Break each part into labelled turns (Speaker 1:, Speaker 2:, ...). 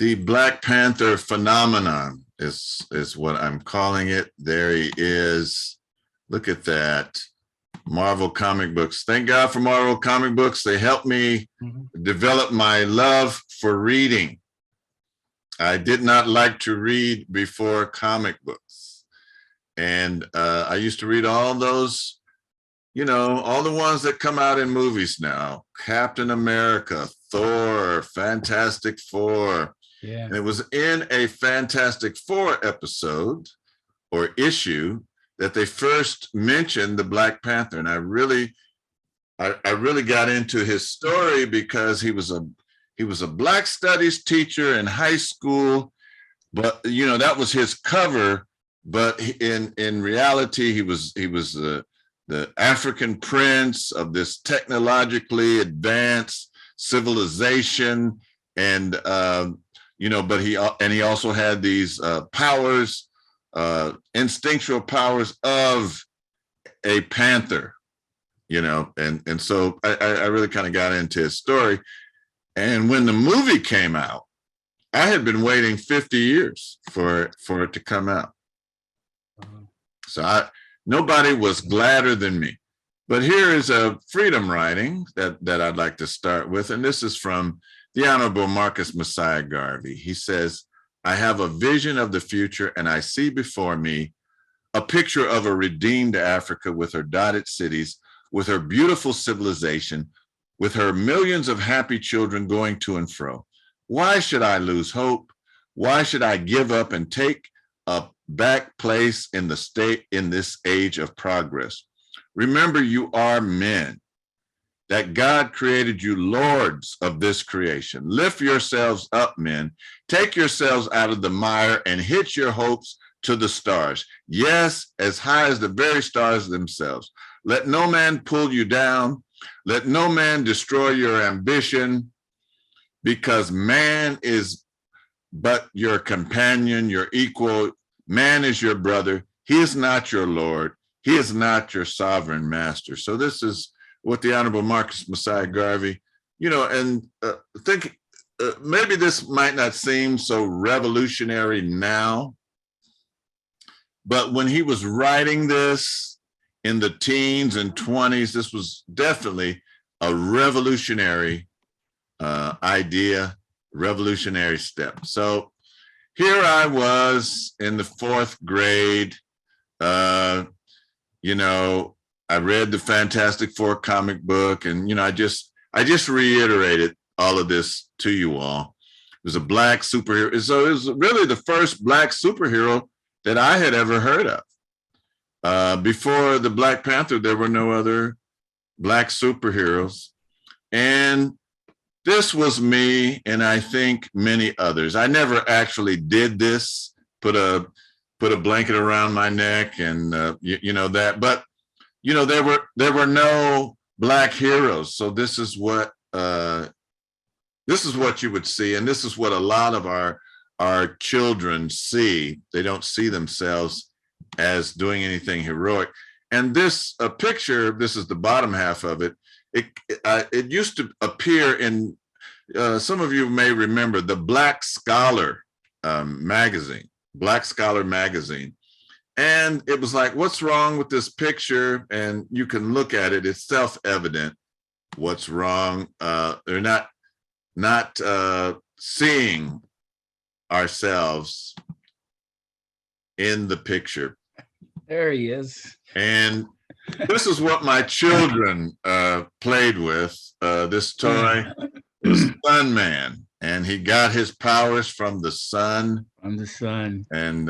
Speaker 1: The Black Panther phenomenon is what I'm calling it. There he is. Look at that. Marvel comic books. Thank God for Marvel comic books. They helped me develop my love for reading. I did not like to read before comic books. And I used to read all those, you know, all the ones that come out in movies now. Captain America, Thor, Fantastic Four.
Speaker 2: Yeah.
Speaker 1: And it was in a Fantastic Four episode or issue that they first mentioned the Black Panther. And I really got into his story because he was a Black studies teacher in high school, but you know, that was his cover. But in reality, he was the African prince of this technologically advanced civilization, and you know, but he also had these powers, instinctual powers of a panther, you know, and so I really kind of got into his story. And when the movie came out, I had been waiting 50 years for it to come out. So nobody was gladder than me. But here is a freedom writing that I'd like to start with. And this is from the Honorable Marcus Messiah Garvey. He says, I have a vision of the future, and I see before me a picture of a redeemed Africa with her dotted cities, with her beautiful civilization, with her millions of happy children going to and fro. Why should I lose hope? Why should I give up and take a back place in the state in this age of progress? Remember, you are men, that God created you lords of this creation. Lift yourselves up, men. Take yourselves out of the mire and hitch your hopes to the stars. Yes, as high as the very stars themselves. Let no man pull you down. Let no man destroy your ambition, because man is but your companion, your equal. Man is your brother. He is not your Lord. He is not your sovereign master. So this is what the Honorable Marcus Messiah Garvey, you know, and think maybe this might not seem so revolutionary now, but when he was writing this in the teens and 20s, this was definitely a revolutionary idea, revolutionary step. So here I was in the 4th grade. You know, I read the Fantastic Four comic book, and you know, I just reiterated all of this to you all. It was a Black superhero. So it was really the first Black superhero that I had ever heard of. Before the Black Panther, there were no other Black superheroes. And this was me, and I think many others. I never actually did this, put a blanket around my neck and you know that, but you know, there were no Black heroes. So this is what you would see, and this is what a lot of our children see. They don't see themselves as doing anything heroic. And this picture, this is the bottom half of it. It used to appear in some of you may remember the Black Scholar magazine. Black Scholar magazine. And it was like, what's wrong with this picture? And you can look at it, it's self-evident what's wrong. They're not seeing ourselves in the picture.
Speaker 2: There he is.
Speaker 1: And this is what my children played with. This toy was Sun Man. And he got his powers from the sun.
Speaker 2: From the sun.
Speaker 1: And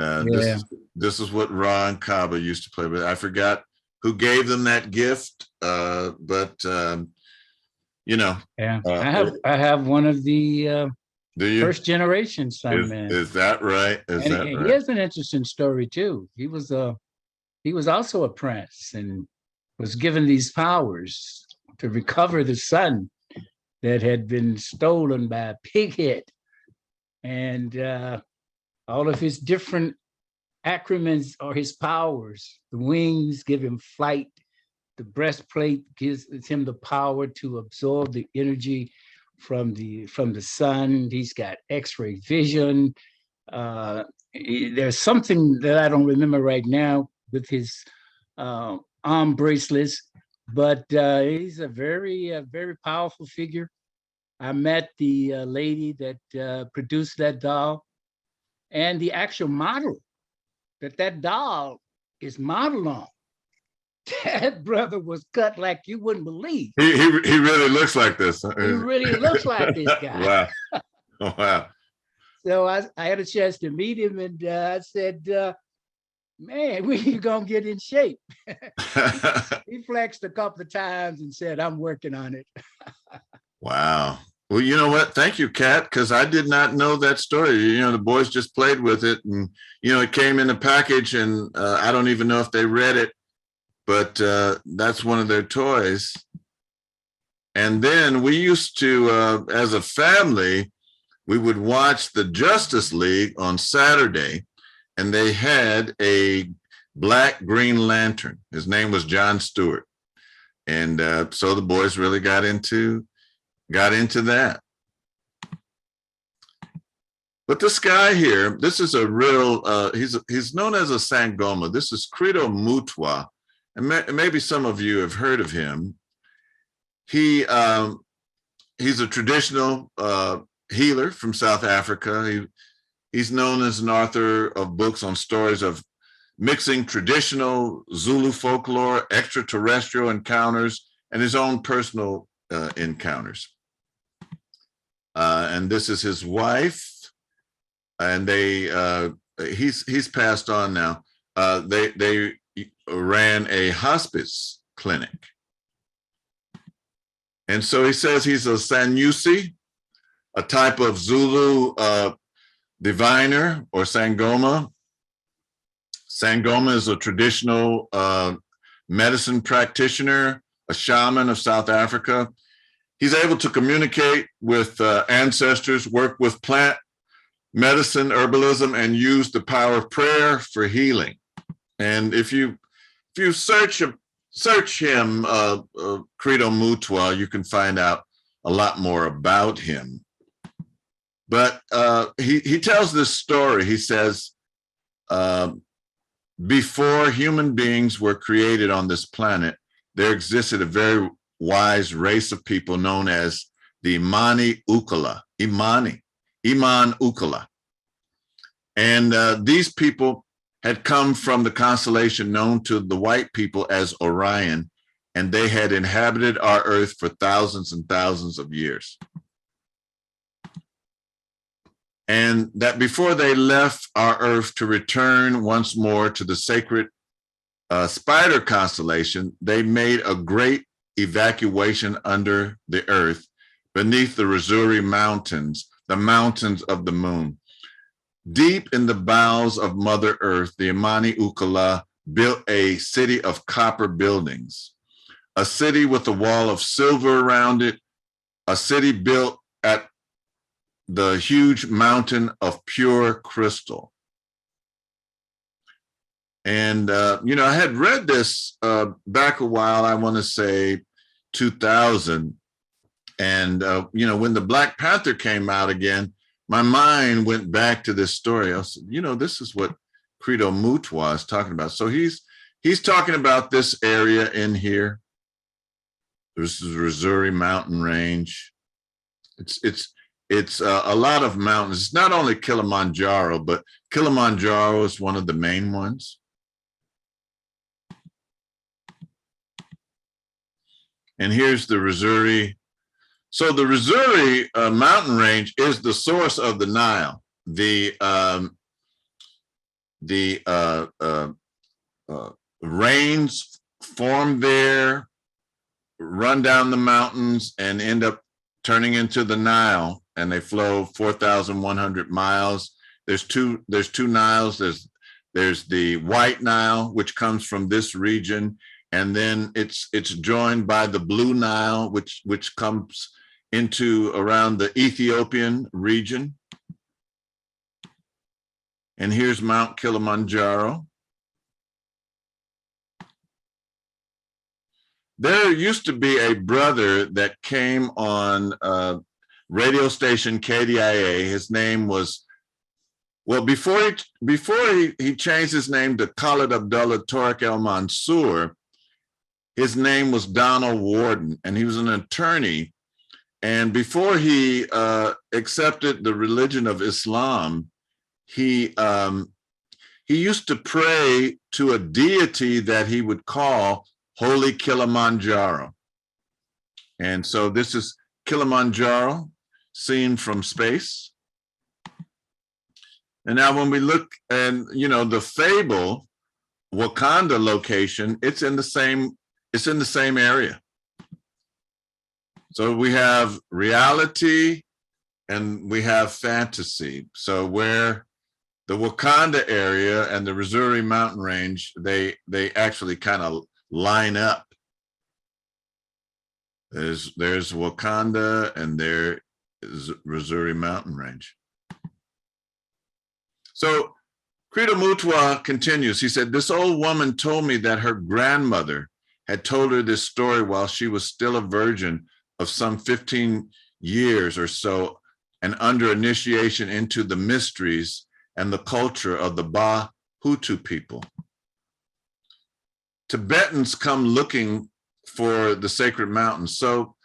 Speaker 1: this is what Ron Kaba used to play with. I forgot who gave them that gift, but you know.
Speaker 2: Yeah, I have one of the first generation Sun Man.
Speaker 1: Is that right?
Speaker 2: He has an interesting story too. He was also a prince and was given these powers to recover the sun that had been stolen by a pighead. And all of his different acronyms are his powers. The wings give him flight. The breastplate gives him the power to absorb the energy from the sun. He's got X-ray vision. There's something that I don't remember right now with his arm bracelets, but he's a very powerful figure. I met the lady that produced that doll, and the actual model that doll is modeled on. That brother was cut like you wouldn't believe.
Speaker 1: He really looks like this.
Speaker 2: He really looks like this guy.
Speaker 1: Wow. Oh, wow.
Speaker 2: So I had a chance to meet him, and I said, man, we gonna get in shape. He flexed a couple of times and said, I'm working on it.
Speaker 1: Wow. Well, you know what? Thank you, Kat, because I did not know that story. You know, the boys just played with it, and, you know, it came in a package, and I don't even know if they read it, but that's one of their toys. And then we used to, as a family, we would watch the Justice League on Saturday, and they had a black Green Lantern. His name was John Stewart. And so the boys really got into that. But this guy here, this is a real, he's known as a Sangoma. This is Credo Mutwa. And maybe some of you have heard of him. He's a traditional healer from South Africa. He's known as an author of books on stories of mixing traditional Zulu folklore, extraterrestrial encounters, and his own personal encounters. And this is his wife, and he's passed on now. They ran a hospice clinic. And so he says he's a Sanyusi, a type of Zulu diviner or Sangoma. Sangoma is a traditional medicine practitioner, a shaman of South Africa. He's able to communicate with ancestors, work with plant medicine, herbalism, and use the power of prayer for healing. And if you search him, Credo Mutwa, you can find out a lot more about him. But he tells this story. He says, before human beings were created on this planet, there existed a very wise race of people known as the Iman Ukala. And these people had come from the constellation known to the white people as Orion, and they had inhabited our Earth for thousands and thousands of years. And that before they left our Earth to return once more to the sacred Spider constellation, they made a great evacuation under the Earth beneath the Rosuri Mountains, the mountains of the moon. Deep in the bowels of Mother Earth, the Imani Ukala built a city of copper buildings, a city with a wall of silver around it, a city built at the huge mountain of pure crystal. And, you know, I had read this back a while, I want to say 2000. And, you know, when the Black Panther came out again, my mind went back to this story. I said, you know, this is what Credo Mutwa is talking about. So he's talking about this area in here. This is Rosuri mountain range. It's a lot of mountains. It's not only Kilimanjaro, but Kilimanjaro is one of the main ones. And here's the Rosuri. So the Rosuri mountain range is the source of the Nile. The rains form there, run down the mountains, and end up turning into the Nile, and they flow 4,100 miles. There's two Niles. There's the White Nile, which comes from this region, and then it's joined by the Blue Nile, which comes into around the Ethiopian region. And here's Mount Kilimanjaro. There used to be a brother that came on radio station KDIA. His name was, well, before he changed his name to Khalid Abdullah Tariq El Mansour, his name was Donald Warden, and he was an attorney. And before he accepted the religion of Islam, he used to pray to a deity that he would call Holy Kilimanjaro. And so this is Kilimanjaro seen from space. And now when we look, and the fable Wakanda location, it's in the same area. So we have reality and we have fantasy. So where the Wakanda area and the Missouri mountain range, they actually kind of line up. There's Wakanda and there is Missouri mountain range. So Credo Mutwa continues. He said, this old woman told me that her grandmother had told her this story while she was still a virgin of some 15 years or so and under initiation into the mysteries and the culture of the Bahutu people. Tibetans come looking for the sacred mountains. So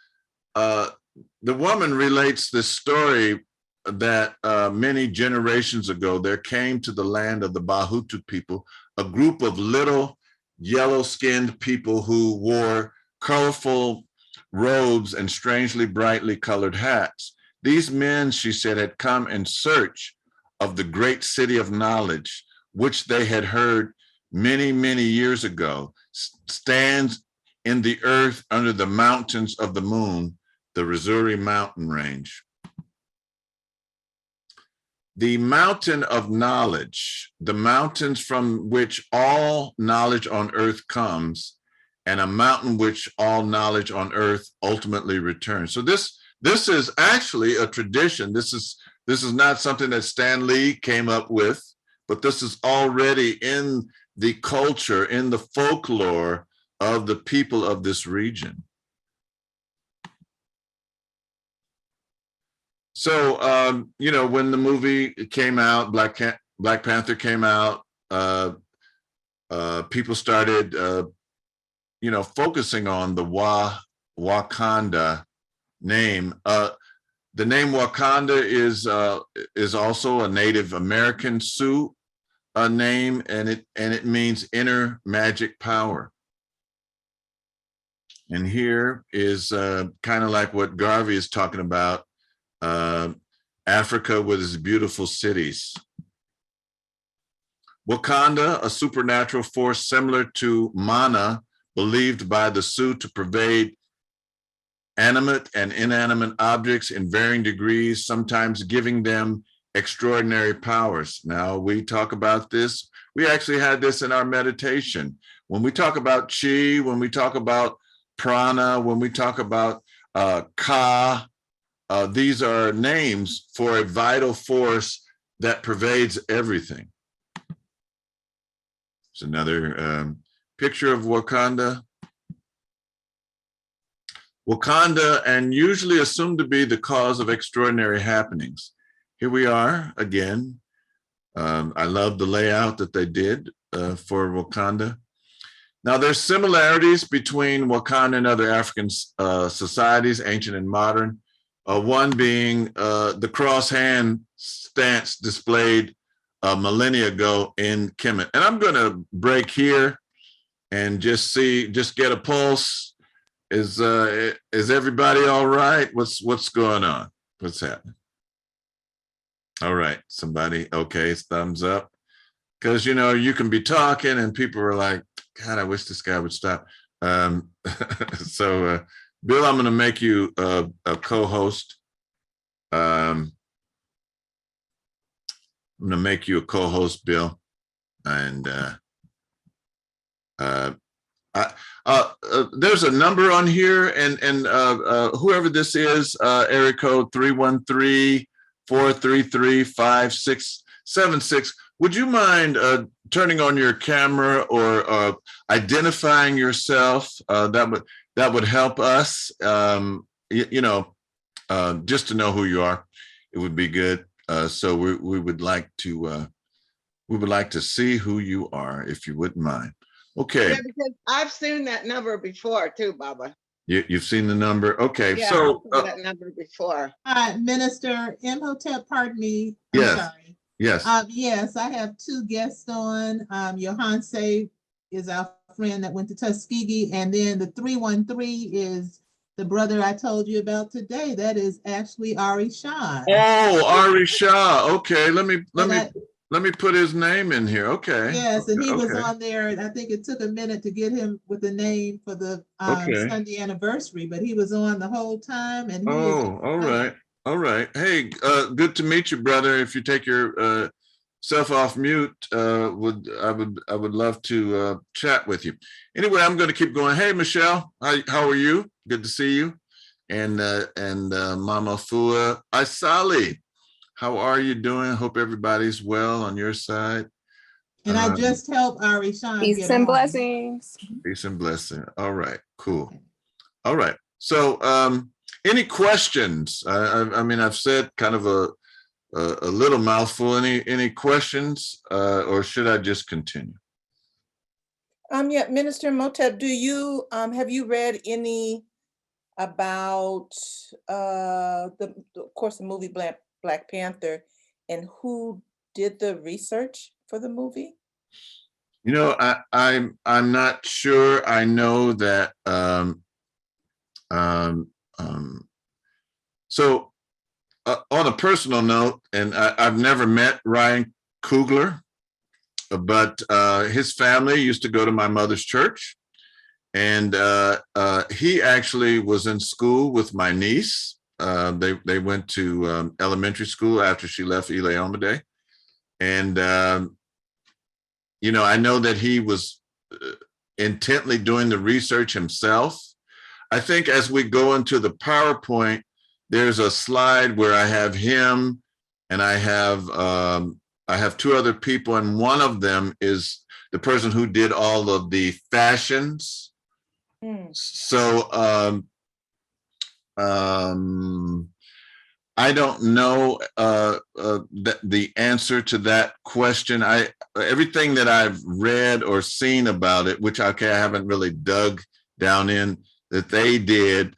Speaker 1: the woman relates this story that many generations ago, there came to the land of the Bahutu people a group of little yellow-skinned people who wore colorful robes and strangely brightly colored hats. These men, she said, had come in search of the great city of knowledge, which they had heard many, many years ago, stands in the earth under the mountains of the moon, the Missouri mountain range. The mountain of knowledge, the mountains from which all knowledge on earth comes, and a mountain which all knowledge on earth ultimately returns. So this is actually a tradition. This is not something that Stan Lee came up with, but this is already in the culture, in the folklore of the people of this region. So, when the movie came out, Black Panther came out, people started, focusing on the Wakanda name. The name Wakanda is also a Native American Sioux name, and it means inner magic power. And here is kind of like what Garvey is talking about. Africa with its beautiful cities. Wakanda, a supernatural force similar to mana, believed by the Sioux to pervade animate and inanimate objects in varying degrees, sometimes giving them extraordinary powers. Now, we talk about this. We actually had this in our meditation. When we talk about chi, when we talk about prana, when we talk about ka, these are names for a vital force that pervades everything. It's another picture of Wakanda. Wakanda, and usually assumed to be the cause of extraordinary happenings. Here we are again. I love the layout that they did for Wakanda. Now, there's similarities between Wakanda and other African societies, ancient and modern. One being the cross hand stance displayed millennia ago in Kemet. And I'm going to break here and just get a pulse. Is everybody all right? What's going on? What's happening? All right, somebody, okay, thumbs up. Because, you can be talking and people are like, God, I wish this guy would stop. So, Bill, I'm going to make you a co-host. I'm going to make you a co-host, Bill. And there's a number on here, and whoever this is, area code 313-433-5676. Would you mind turning on your camera or identifying yourself? That would help us. just to know who you are, it would be good. So we would like to see who you are, if you wouldn't mind. Okay.
Speaker 3: Yeah, because I've seen that number before too, Baba.
Speaker 1: You've seen the number. Okay.
Speaker 3: Yeah,
Speaker 1: So
Speaker 3: I've seen that number before.
Speaker 4: Minister Imhotep, pardon me.
Speaker 1: Yes.
Speaker 4: Sorry.
Speaker 1: Yes.
Speaker 4: Yes, I have two guests on. Johan Say is our friend that went to Tuskegee, and then the 313 is the brother I told you about today. That is actually Ari Shah.
Speaker 1: Oh, Ari Shah. Okay, let me put his name in here. Okay.
Speaker 4: Yes, and he was
Speaker 1: okay.
Speaker 4: on there, and I think it took a minute to get him with the name for the Sunday anniversary, but he was on the whole time. And
Speaker 1: all right. All right. Hey, good to meet you, brother. If you take your self off mute, I would love to chat with you. Anyway, I'm going to keep going. Hey, Michelle, how are you? Good to see you. And Mama Fua Isali, how are you doing? Hope everybody's well on your side.
Speaker 4: And I just helped Ari Shah.
Speaker 5: Peace and blessings.
Speaker 1: Peace and blessing. All right, cool. All right. So, any questions? I mean, I've said kind of a little mouthful. Any questions, or should I just continue?
Speaker 6: Yeah, Minister Imhotep, do you have you read any about of course the movie Black Panther and who did the research for the movie?
Speaker 1: You know, I'm not sure. I know that so on a personal note, and I've never met Ryan Coogler, but his family used to go to my mother's church, and he actually was in school with my niece. They went to elementary school after she left Ile Omade, and you know, I know that he was intently doing the research himself. I think as we go into the PowerPoint, there's a slide where I have him, and I have two other people, and one of them is the person who did all of the fashions. So I don't know the answer to that question. Everything that I've read or seen about it, which I haven't really dug down in, that they did.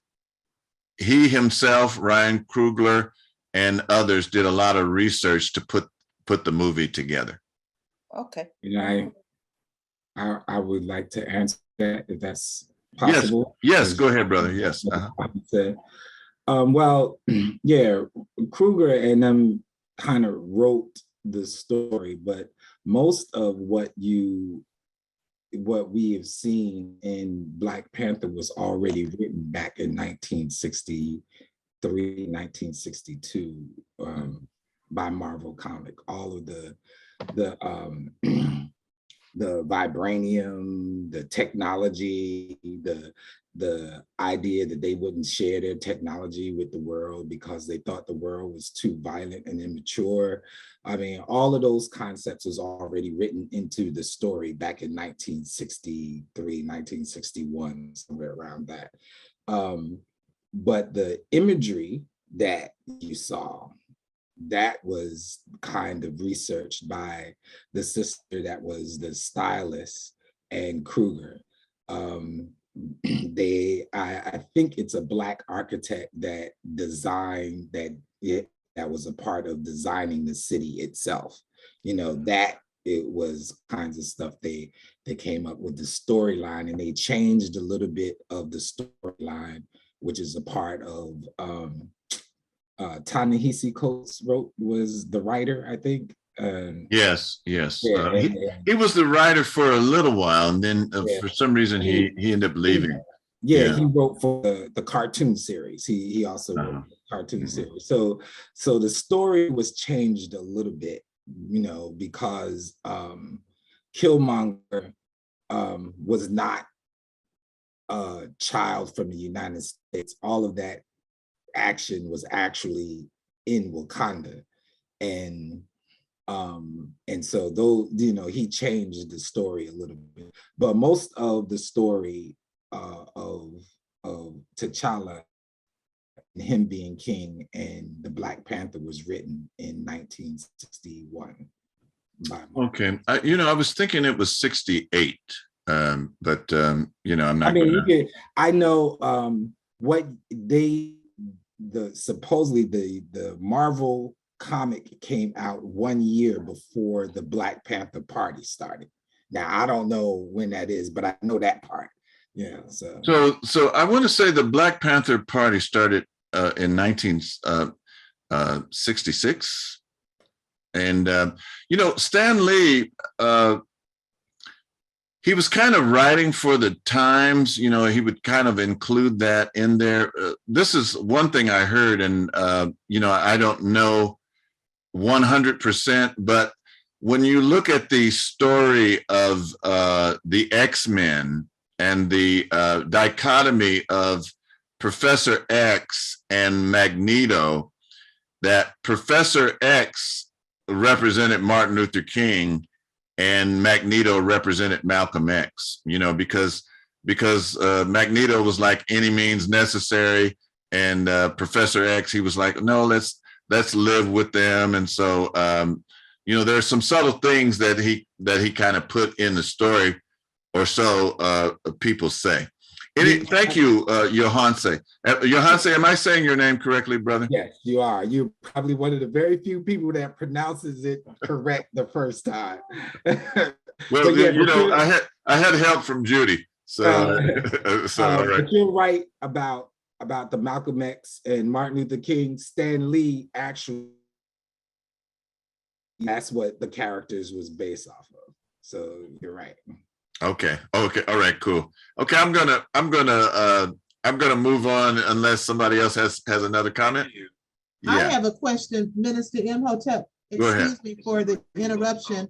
Speaker 1: He himself, Ryan Coogler, and others did a lot of research to put the movie together.
Speaker 6: Okay.
Speaker 7: You know, I would like to answer that if that's possible.
Speaker 1: Yes, go ahead, brother. Yes.
Speaker 7: Well, yeah, Kruger and them kind of wrote the story, but most of what we have seen in Black Panther was already written back in 1963, 1962 by Marvel Comic. All of the Vibranium, the technology, the idea that they wouldn't share their technology with the world because they thought the world was too violent and immature. I mean, all of those concepts was already written into the story back in 1963, 1961, somewhere around that. But the imagery that you saw, that was kind of researched by the sister that was the stylist and Kruger. I think it's a Black architect that designed that was a part of designing the city itself. You know, that it was kinds of stuff they came up with the storyline, and they changed a little bit of the storyline, which is a part of Ta-Nehisi Coates was the writer, I think.
Speaker 1: Yes.
Speaker 7: Yeah,
Speaker 1: he was the writer for a little while, and then for some reason he ended up leaving.
Speaker 7: Yeah, he wrote for the cartoon series. He also wrote the cartoon series. So the story was changed a little bit, you know, because Killmonger was not a child from the United States. All of that action was actually in Wakanda, and so though, you know, he changed the story a little bit, but most of the story of T'Challa him being king, and the Black Panther was written in 1961 by Mark.
Speaker 1: Okay, I was thinking it was 68, but I'm not.
Speaker 7: I mean,
Speaker 1: gonna...
Speaker 7: I know what supposedly the Marvel comic came out 1 year before the Black Panther Party started. Now I don't know when that is, but I know that part. Yeah. So
Speaker 1: I want to say the Black Panther Party started in 1966, and Stan Lee. He was kind of writing for the times, he would kind of include that in there. This is one thing I heard, and, I don't know 100%, but when you look at the story of the X-Men and the dichotomy of Professor X and Magneto, that Professor X represented Martin Luther King and Magneto represented Malcolm X, because Magneto was like any means necessary, and Professor X, he was like, no, let's live with them. And so there's some subtle things that he kind of put in the story, or so people say. Thank you, Johanse. Johanse, am I saying your name correctly, brother?
Speaker 7: Yes, you are. You're probably one of the very few people that pronounces it correct the first time.
Speaker 1: Well, I had help from Judy. So, all right.
Speaker 7: But you're right about the Malcolm X and Martin Luther King. Stan Lee, actually, that's what the characters was based off of. So you're right.
Speaker 1: Okay. All right. Cool. Okay. I'm gonna move on unless somebody else has another comment.
Speaker 4: I have a question, Minister Imhotep. Excuse me for the interruption.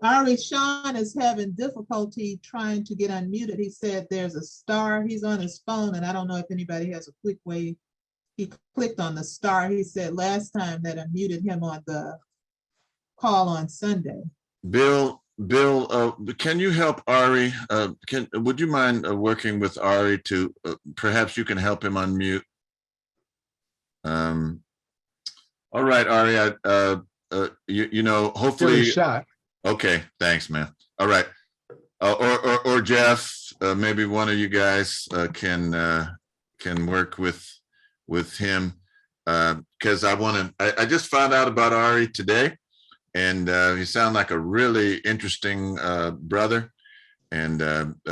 Speaker 4: Ari Sean is having difficulty trying to get unmuted. He said there's a star. He's on his phone, and I don't know if anybody has a quick way. He clicked on the star. He said last time that unmuted him on the call on Sunday.
Speaker 1: Bill, can you help Ari? Would you mind working with Ari to perhaps you can help him unmute? All right, Ari. Hopefully.
Speaker 5: Shot.
Speaker 1: Okay, thanks, man. All right, or Jeff, maybe one of you guys can work with him, because I just found out about Ari today. And he sounded like a really interesting brother. And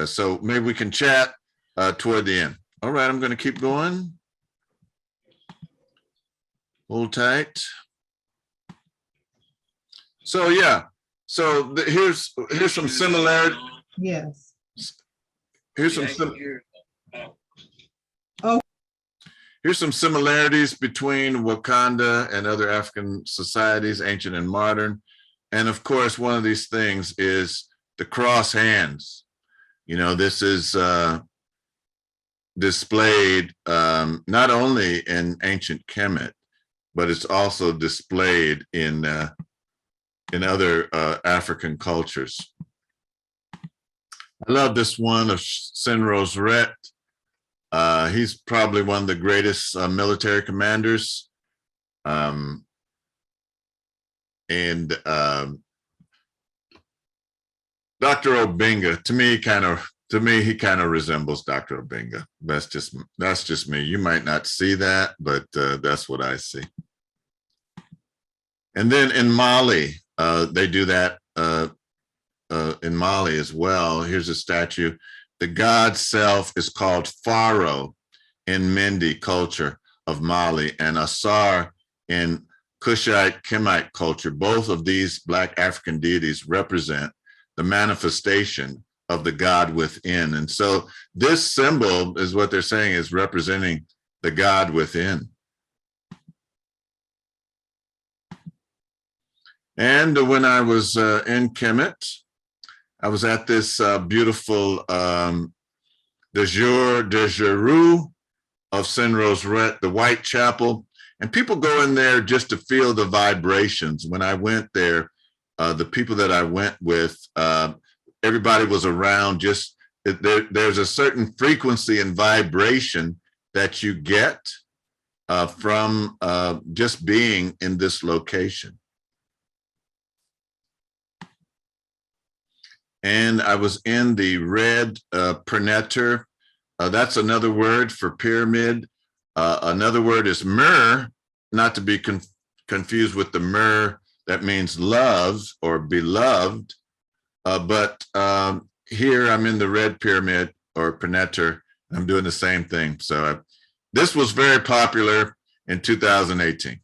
Speaker 1: so maybe we can chat toward the end. All right, I'm going to keep going. Hold tight. So, yeah. So here's some similarity.
Speaker 4: Yes.
Speaker 1: Here's some similarities between Wakanda and other African societies, ancient and modern. And of course, one of these things is the cross hands. This is displayed not only in ancient Kemet, but it's also displayed in other African cultures. I love this one of Senrose Rhett. He's probably one of the greatest military commanders. Dr. Obinga, to me, he kind of resembles Dr. Obinga. That's just me. You might not see that, but that's what I see. And then in Mali, they do that in Mali as well. Here's a statue. The god self is called Pharaoh in Mendi culture of Mali, and Asar in Kushite Kemite culture. Both of these Black African deities represent the manifestation of the God within. And so this symbol is what they're saying is representing the God within. And when I was in Kemet, I was at this beautiful de jour de Giroux of Senrose Rhett, the White Chapel. And people go in there just to feel the vibrations. When I went there, the people that I went with, everybody was around. There's a certain frequency and vibration that you get from just being in this location. And I was in the red perneter. That's another word for pyramid. Another word is myrrh, not to be confused with the myrrh that means love or beloved. But here I'm in the red pyramid or perneter. I'm doing the same thing. So this was very popular in 2018.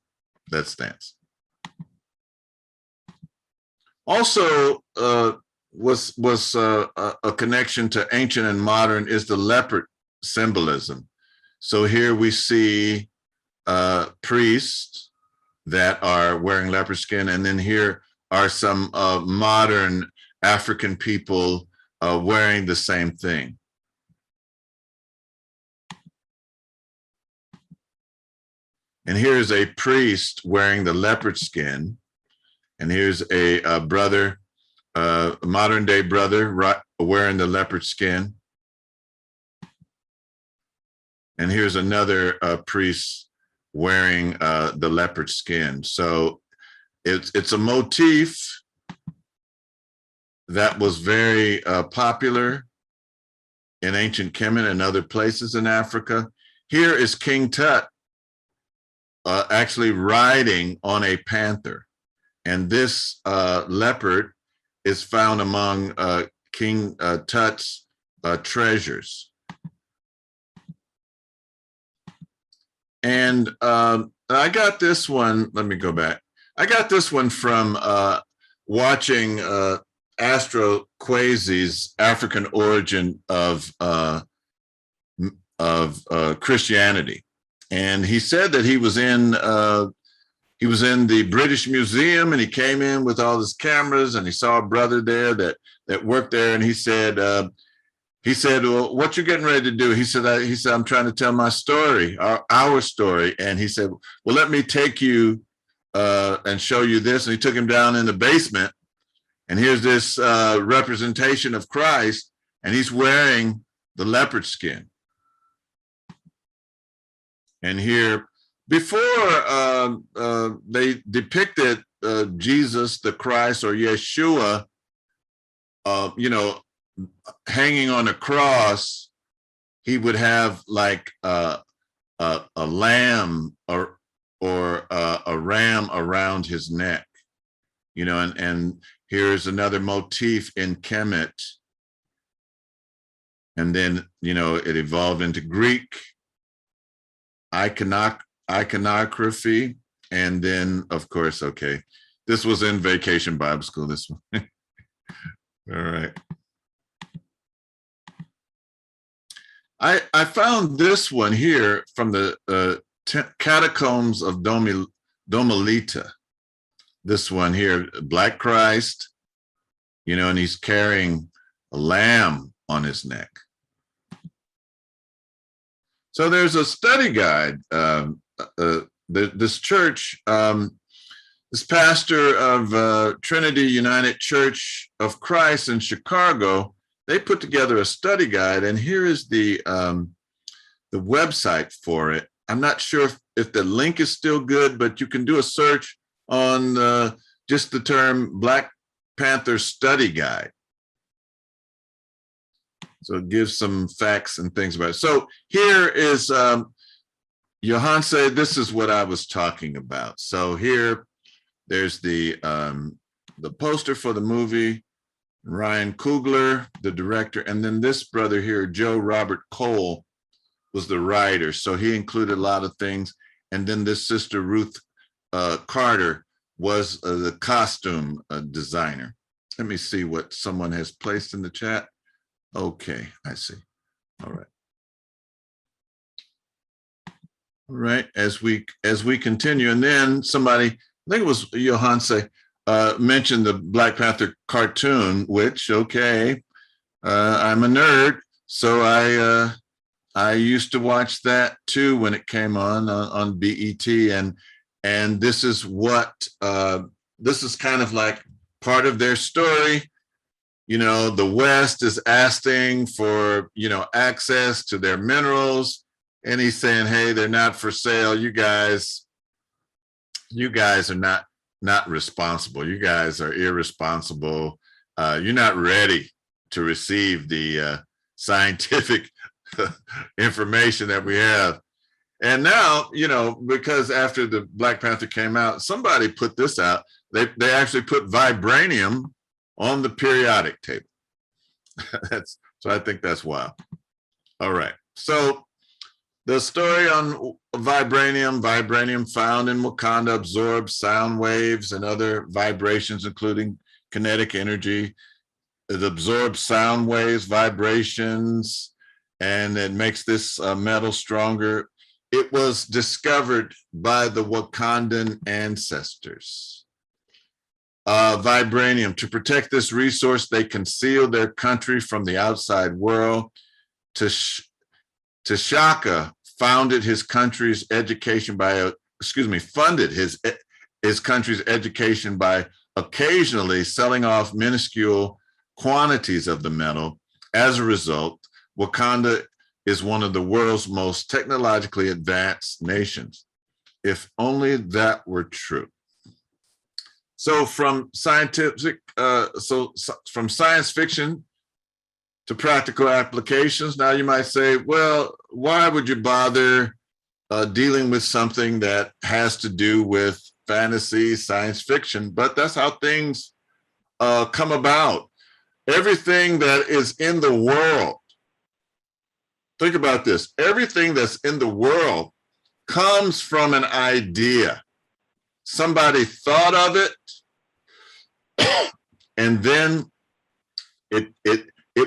Speaker 1: That stands. Also, was a connection to ancient and modern is the leopard symbolism. So here we see priests that are wearing leopard skin, and then here are some modern African people wearing the same thing. And here's a priest wearing the leopard skin, and here's a brother, a modern day brother wearing the leopard skin. And here's another priest wearing the leopard skin. So it's a motif that was very popular in ancient Kemet and other places in Africa. Here is King Tut actually riding on a panther. And this leopard is found among King Tut's treasures. And I got this one, let me go back. I got this one from watching Astro Kwesi's African origin of Christianity. And he said that he was in the British Museum, and he came in with all his cameras, and he saw a brother there that worked there, and he said, well, what you getting ready to do? He said, I'm trying to tell my story, our story. And he said, well, let me take you and show you this. And he took him down in the basement, and here's this representation of Christ, and he's wearing the leopard skin. And here, before they depicted Jesus, the Christ, or Yeshua, hanging on a cross, he would have like a lamb or a ram around his neck, and here's another motif in Kemet. And then, it evolved into Greek iconography. And then, of course, okay, this was in Vacation Bible School, this one. All right. I found this one here from the catacombs of Domelita. This one here, Black Christ, and he's carrying a lamb on his neck. So there's a study guide. This church, this pastor of Trinity United Church of Christ in Chicago, they put together a study guide, and here is the website for it. I'm not sure if the link is still good, but you can do a search on just the term Black Panther Study Guide. So it gives some facts and things about it. So here is, Johan said, this is what I was talking about. So here, there's the poster for the movie, Ryan Coogler, the director, and then this brother here, Joe Robert Cole, was the writer. So he included a lot of things. And then this sister, Ruth Carter, was the costume designer. Let me see what someone has placed in the chat. Okay, I see. All right. All right, as we continue, and then somebody, I think it was Johan say, mentioned the Black Panther cartoon, which, okay, I'm a nerd, so I used to watch that too when it came on BET, and this is what this is kind of like part of their story. The West is asking for access to their minerals, and he's saying, hey, they're not for sale. You guys are not responsible. You guys are irresponsible. You're not ready to receive the scientific information that we have. And now, you know, because after the Black Panther came out, somebody put this out. They actually put vibranium on the periodic table. So I think that's wild. All right. So the story on vibranium found in Wakanda absorbs sound waves and other vibrations, including kinetic energy. It absorbs sound waves, vibrations, and it makes this metal stronger. It was discovered by the Wakandan ancestors. Vibranium, to protect this resource, they concealed their country from the outside world. T'Chaka funded his country's education by occasionally selling off minuscule quantities of the metal. As a result, Wakanda is one of the world's most technologically advanced nations. If only that were true. So from science fiction to practical applications, now you might say, well, why would you bother dealing with something that has to do with fantasy, science fiction? But that's how things come about. Everything that is in the world, think about this, everything that's in the world comes from an idea. Somebody thought of it, and then it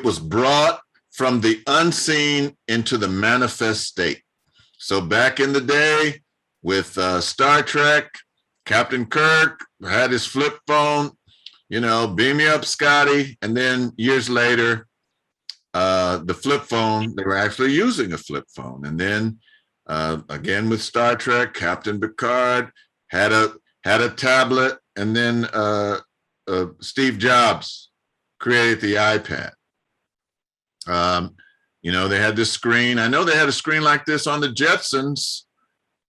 Speaker 1: was brought from the unseen into the manifest state. So back in the day with Star Trek, Captain Kirk had his flip phone, you know, beam me up, Scotty. And then years later, the flip phone, they were actually using a flip phone. And then again with Star Trek, Captain Picard had a tablet, and then Steve Jobs created the iPad. You know, they had this screen. I know they had a screen like this on the Jetsons,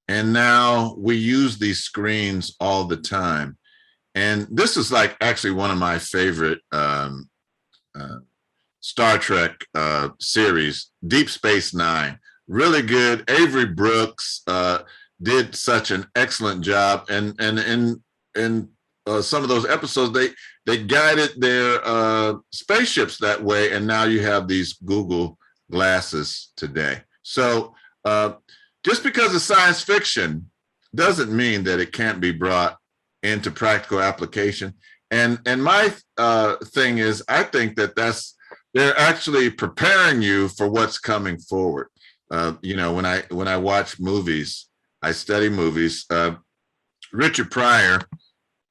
Speaker 1: and now we use these screens all the time. And this is like actually one of my favorite Star Trek series, Deep Space Nine. Really good. Avery Brooks did such an excellent job. And in some of those episodes, they guided their spaceships that way. And now you have these Google glasses today. So just because it's science fiction doesn't mean that it can't be brought into practical application. And my thing is, I think that they're actually preparing you for what's coming forward. You know, when I watch movies, I study movies. Richard Pryor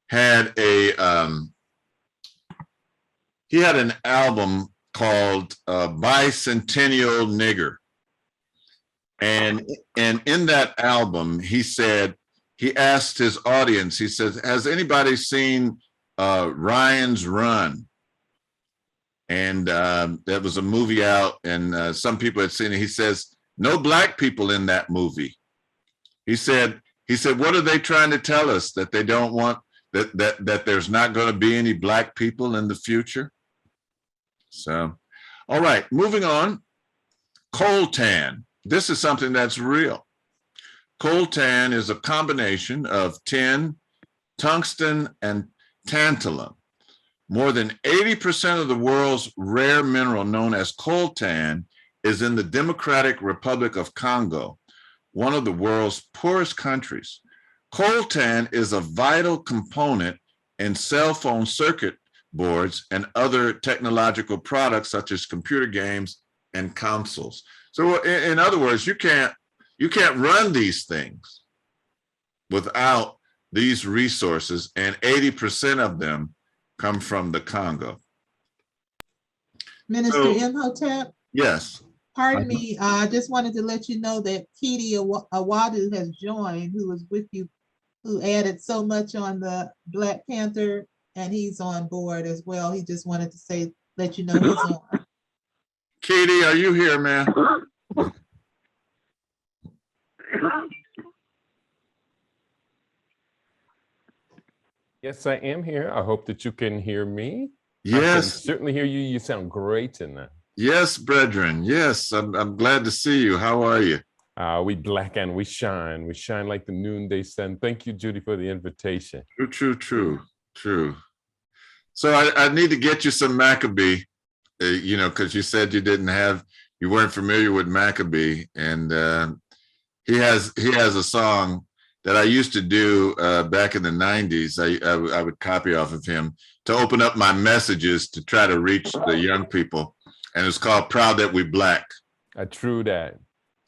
Speaker 1: had he had an album called Bicentennial Nigger. And in that album, he said, he asked his audience, he says, has anybody seen Ryan's Run? And there was a movie out, and some people had seen it. He says, no Black people in that movie. He said, what are they trying to tell us? That they don't want, that there's not going to be any Black people in the future? So, all right, moving on. Coltan. This is something that's real. Coltan is a combination of tin, tungsten, and tantalum. More than 80% of the world's rare mineral known as coltan is in the Democratic Republic of Congo, one of the world's poorest countries. Coltan is a vital component in cell phone circuit boards and other technological products such as computer games and consoles. So in other words, you can't run these things without these resources, and 80% of them come from the Congo.
Speaker 4: Minister Imhotep?
Speaker 1: Yes.
Speaker 4: Pardon me, I just wanted to let you know that Kidi Awadu has joined, who was with you, who added so much on the Black Panther, and he's on board as well. He just wanted to say, let you know he's on.
Speaker 1: Katie, are you here, man?
Speaker 5: Yes, I am here. I hope that you can hear me. I can
Speaker 1: Yes,
Speaker 5: certainly hear you. You sound great tonight.
Speaker 1: yes, brethren. Yes, I'm glad to see you. How are you?
Speaker 5: We black and we shine. We shine like the noonday sun. Thank you, Judy, for the invitation.
Speaker 1: True, true, true, true. So I need to get you some Maccabee, because you said you weren't familiar with Maccabee, and he has a song that I used to do back in the 90s. I would copy off of him to open up my messages to try to reach the young people, and it's called "Proud That We Black."
Speaker 5: True that.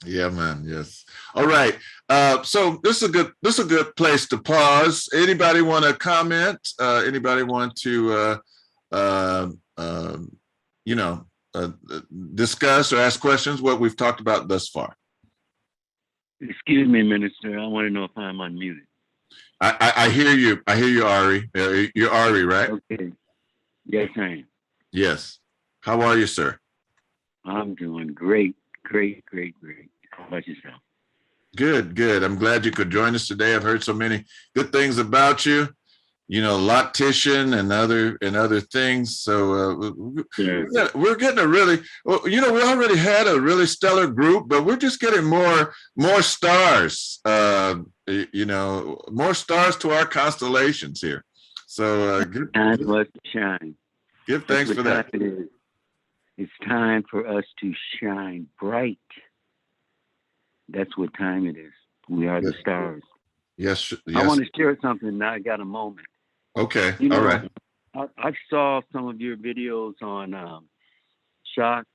Speaker 1: Yeah, man. Yes. All right. So this is a good place to pause. Anybody want to comment? Anybody want to discuss or ask questions what we've talked about thus far?
Speaker 8: Excuse me, Minister. I want to know if I'm unmuted.
Speaker 1: I hear you. I hear you, Ari. You're Ari, right?
Speaker 8: Okay. Yes, I am.
Speaker 1: Yes. How are you, sir?
Speaker 8: I'm doing great. Great. How about yourself?
Speaker 1: Good, good. I'm glad you could join us today. I've heard so many good things about you, loctician and other things. So we're getting a really, we already had a really stellar group, but we're just getting more stars, more stars to our constellations here. So
Speaker 8: time for us to shine.
Speaker 1: Give thanks for that.
Speaker 8: It is. It's time for us to shine bright. That's what time it is. We are the stars.
Speaker 1: Yes.
Speaker 8: I want to share something now. I got a moment.
Speaker 1: Okay. All right.
Speaker 8: I saw some of your videos on Shock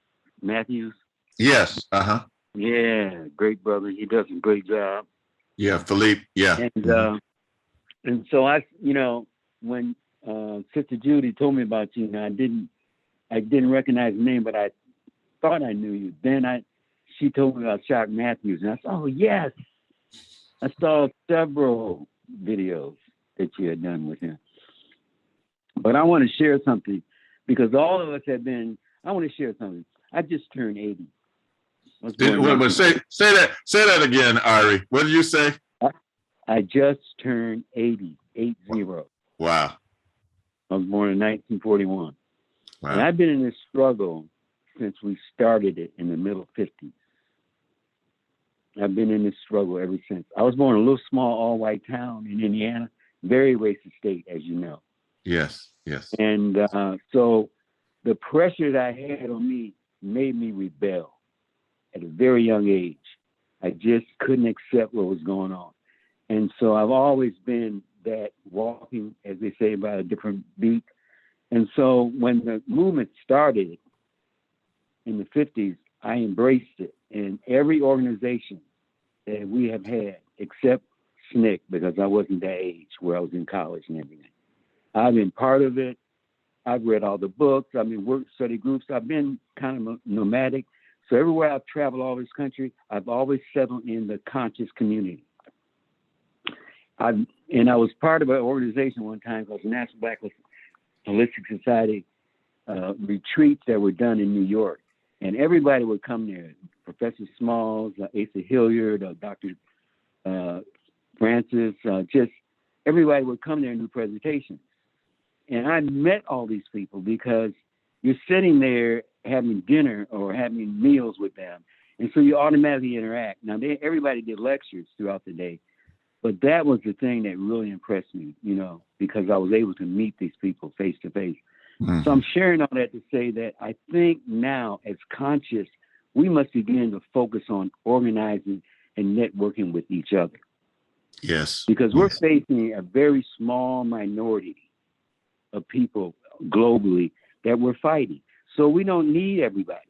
Speaker 8: Matthews.
Speaker 1: Yes. Uh-huh.
Speaker 8: Yeah, great brother. He does a great job.
Speaker 1: Yeah, Philippe. Yeah.
Speaker 8: And so when Sister Judy told me about you, I didn't recognize the name, but I thought I knew you. Then she told me about Shock Matthews, and I said, oh yes. I saw several videos that you had done with him. But I want to share something because all of us I want to share something. I just turned 80.
Speaker 1: Say that again, Ari. What did you say?
Speaker 8: I just turned 80, 80.
Speaker 1: Wow.
Speaker 8: I was born in 1941.
Speaker 1: Wow.
Speaker 8: And I've been in this struggle since we started it in the middle 50s. I've been in this struggle ever since. I was born in a little small all-white town in Indiana, very racist state, as you know.
Speaker 1: Yes, yes.
Speaker 8: And so the pressure that I had on me made me rebel at a very young age. I just couldn't accept what was going on. And so I've always been that walking, as they say, by a different beat. And so when the movement started in the 50s, I embraced it. And every organization that we have had, except SNCC, because I wasn't that age where I was in college and everything. I've been part of it. I've read all the books. I've been work study groups. I've been kind of nomadic. So everywhere I've traveled all this country, I've always settled in the conscious community. I was part of an organization one time called the National Black Holistic Society retreats that were done in New York. And everybody would come there. Professor Smalls, Asa Hilliard, Dr. Francis, just everybody would come there and do presentations. And I met all these people because you're sitting there having dinner or having meals with them. And so you automatically interact. Now, everybody did lectures throughout the day, but that was the thing that really impressed me, because I was able to meet these people face to face. Mm-hmm. So I'm sharing all that to say that I think now as conscious, we must begin to focus on organizing and networking with each other.
Speaker 1: Yes.
Speaker 8: Because we're facing a very small minority of people globally that we're fighting. So we don't need everybody.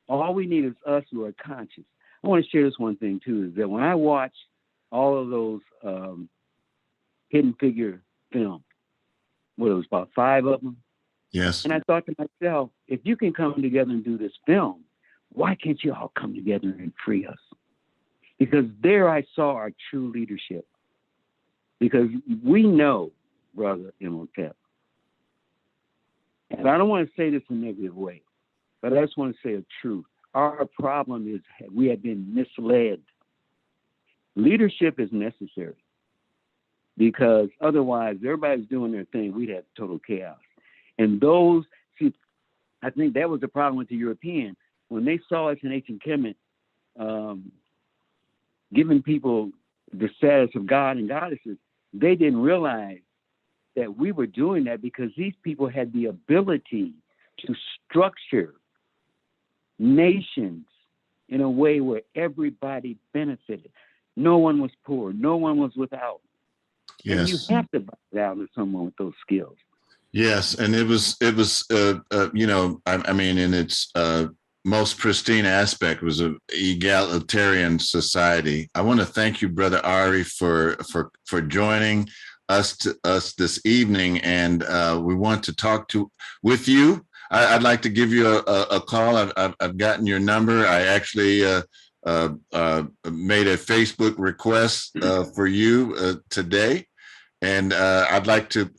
Speaker 8: All we need is us who are conscious. I want to share this one thing too, is that when I watch all of those hidden figure films, it was about 5 of them.
Speaker 1: Yes.
Speaker 8: And I thought to myself, if you can come together and do this film, why can't you all come together and free us? Because there I saw our true leadership. Because we know, Brother Imhotep, and I don't want to say this in a negative way, but I just want to say a truth. Our problem is we have been misled Leadership is necessary because otherwise everybody's doing their thing. We'd have total chaos. And those, see, I think that was the problem with the European. When they saw us in ancient Kemet, giving people the status of God and goddesses, they didn't realize that we were doing that because these people had the ability to structure nations in a way where everybody benefited. No one was poor. No one was without.
Speaker 1: Yes.
Speaker 8: And you have to bow down to someone with those skills.
Speaker 1: Yes, and it was you know, I mean, in its most pristine aspect was an egalitarian society. I want to thank you, Brother Ari, for joining us this evening, and we want to talk with you. I'd like to give you a call. I've gotten your number. I actually made a Facebook request for you today, and I'd like to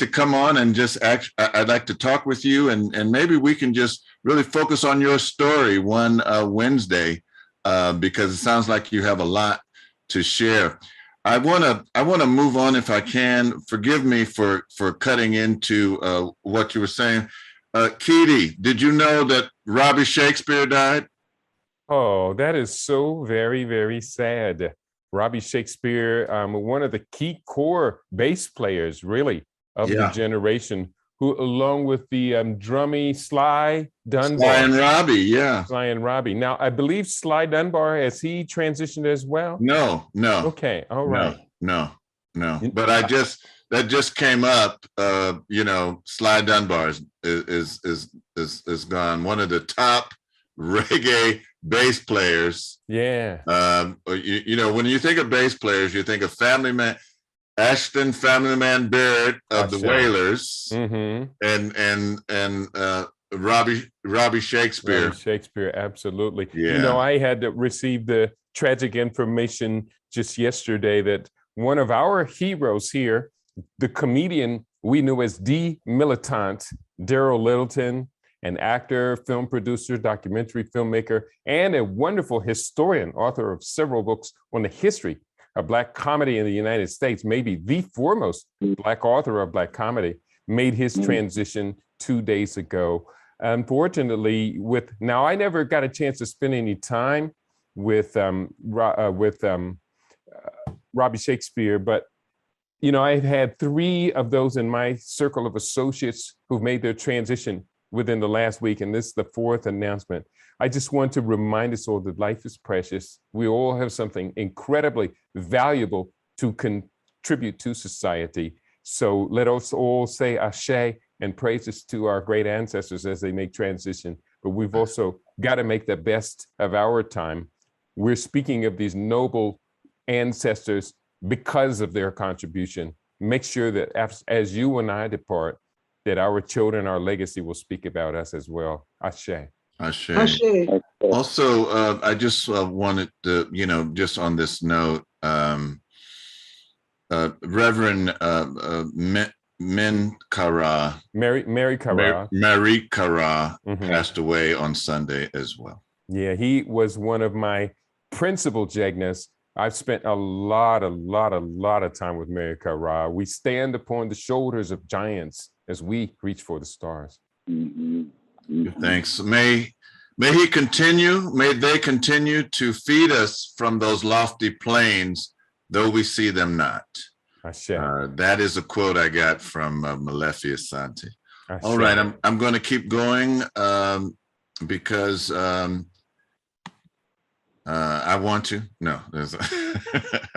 Speaker 1: come on and just I'd like to talk with you, and maybe we can just really focus on your story one Wednesday, because it sounds like you have a lot to share. I want to move on if I can. Forgive me for cutting into what you were saying. Keedy, did you know that Robbie Shakespeare died?
Speaker 5: Oh, that is so very, very sad. Robbie Shakespeare, one of the key core bass players, really, of the generation, who, along with the drummy Sly Dunbar.
Speaker 1: Sly and Robbie, yeah.
Speaker 5: Sly and Robbie. Now, I believe Sly Dunbar, has he transitioned as well?
Speaker 1: No.
Speaker 5: Okay, all right.
Speaker 1: No. But that just came up. You know, Sly Dunbar is gone. One of the top reggae bass players.
Speaker 5: Yeah.
Speaker 1: You know, when you think of bass players, you think of Family Man, Ashton Family Man Barrett of the Wailers, and Robbie Shakespeare.
Speaker 5: Robbie Shakespeare, absolutely.
Speaker 1: Yeah.
Speaker 5: You know, I had received the tragic information just yesterday that one of our heroes here, the comedian we knew as D. Militant, Daryl Littleton, an actor, film producer, documentary filmmaker, and a wonderful historian, author of several books on the history of Black comedy in the United States, maybe the foremost Black author of Black comedy, made his transition 2 days ago. Unfortunately, now I never got a chance to spend any time with Robbie Shakespeare, but you know, I've had 3 of those in my circle of associates who've made their transition within the last week, and this is the 4th announcement. I just want to remind us all that life is precious. We all have something incredibly valuable to contribute to society. So let us all say ashe and praises to our great ancestors as they make transition. But we've also got to make the best of our time. We're speaking of these noble ancestors because of their contribution. Make sure that as you and I depart, that our children, our legacy will speak about us as well. Ashe.
Speaker 1: Ashe. Also, I just wanted to, you know, just on this note, Reverend Mary Kara passed away on Sunday as well.
Speaker 5: Yeah, he was one of my principal jegnas. I've spent a lot of time with Mary Kara. We stand upon the shoulders of giants as we reach for the stars.
Speaker 1: Thanks. May they continue to feed us from those lofty plains, though we see them not. That is a quote I got from Malefi Asante. All right, I'm going to keep going because I want to. No, there's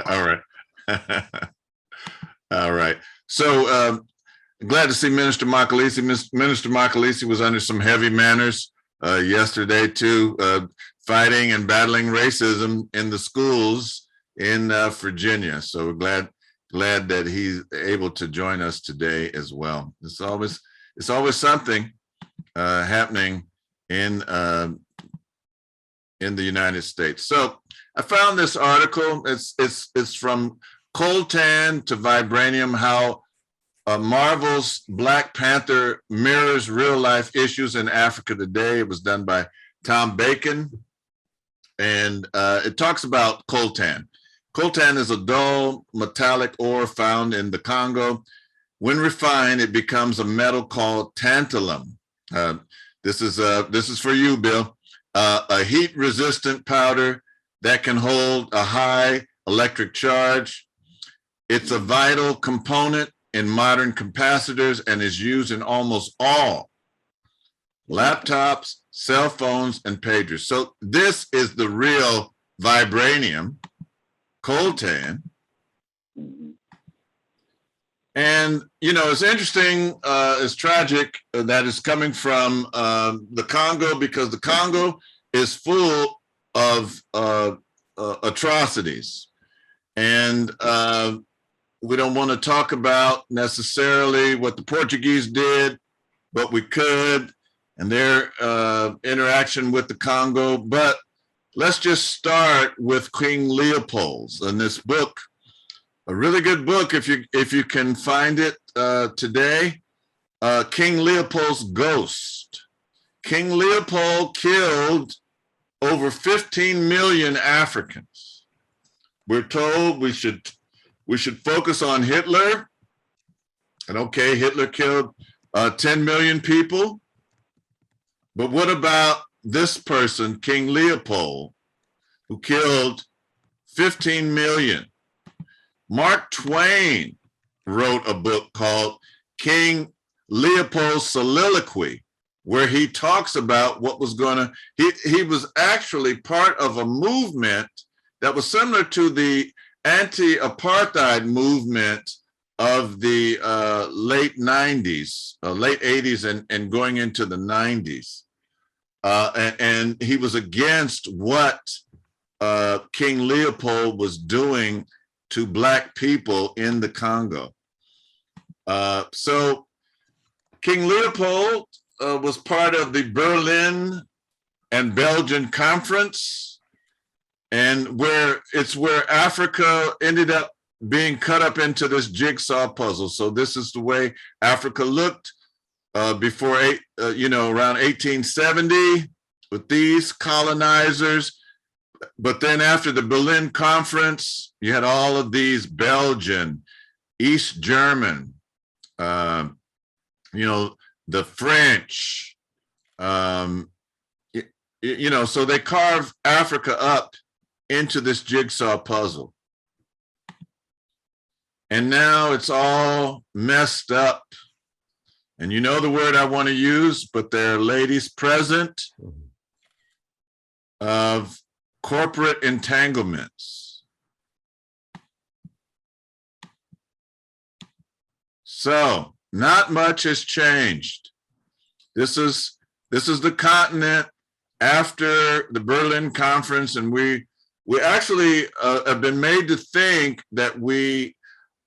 Speaker 1: all right. All right. So glad to see Minister Makalisi. Minister Makalisi was under some heavy manners yesterday too, fighting and battling racism in the schools in Virginia. So we're glad that he's able to join us today as well. It's always something happening in the United States. So I found this article. It's from coltan to vibranium, how Marvel's Black Panther mirrors real life issues in Africa today. It was done by Tom Bacon, and it talks about coltan. Coltan is a dull metallic ore found in the Congo. When refined, it becomes a metal called tantalum. This is for you, Bill. A heat-resistant powder that can hold a high electric charge. It's a vital component in modern capacitors and is used in almost all laptops, cell phones, and pagers. So this is the real vibranium, coltan. And, you know, it's interesting, it's tragic that it's coming from the Congo, because the Congo is full of atrocities. And we don't want to talk about necessarily what the Portuguese did, but we could, and their interaction with the Congo. But let's just start with King Leopold's in this book. A really good book if you can find it today. King Leopold's Ghost. King Leopold killed over 15 million Africans. We're told we should focus on Hitler. And okay, Hitler killed 10 million people. But what about this person, King Leopold, who killed 15 million? Mark Twain wrote a book called King Leopold's Soliloquy, where he talks about what was going to, he was actually part of a movement that was similar to the anti-apartheid movement of the late 90s, late 80s and going into the 90s. And he was against what King Leopold was doing to Black people in the Congo. So King Leopold was part of the Berlin and Belgian Conference, and where Africa ended up being cut up into this jigsaw puzzle. So this is the way Africa looked before, around 1870 with these colonizers. But then after the Berlin Conference, you had all of these Belgian, East German, the French, so they carved Africa up into this jigsaw puzzle. And now it's all messed up. And you know the word I want to use, but there are ladies present of corporate entanglements. So not much has changed. This is the continent after the Berlin Conference, and we actually have been made to think that we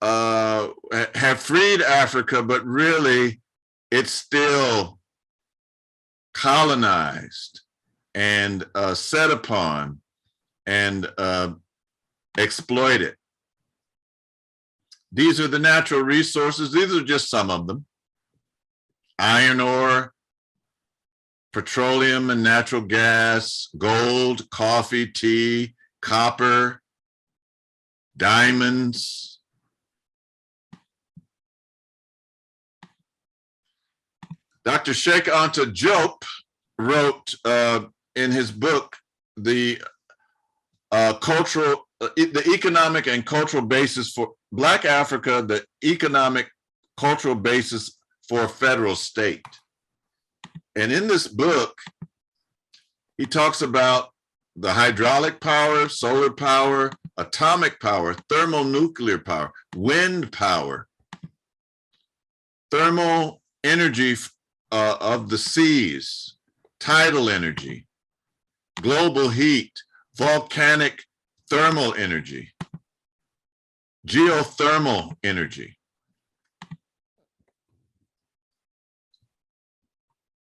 Speaker 1: have freed Africa, but really it's still colonized and set upon and exploited. These are the natural resources. These are just some of them. Iron ore, petroleum and natural gas, gold, coffee, tea, copper, diamonds. Dr. Sheikh Anta Diop wrote in his book, the economic and cultural basis for Black Africa, the economic cultural basis for a federal state. And in this book, he talks about the hydraulic power, solar power, atomic power, thermonuclear power, wind power, thermal energy of the seas, tidal energy, global heat, volcanic thermal energy, geothermal energy.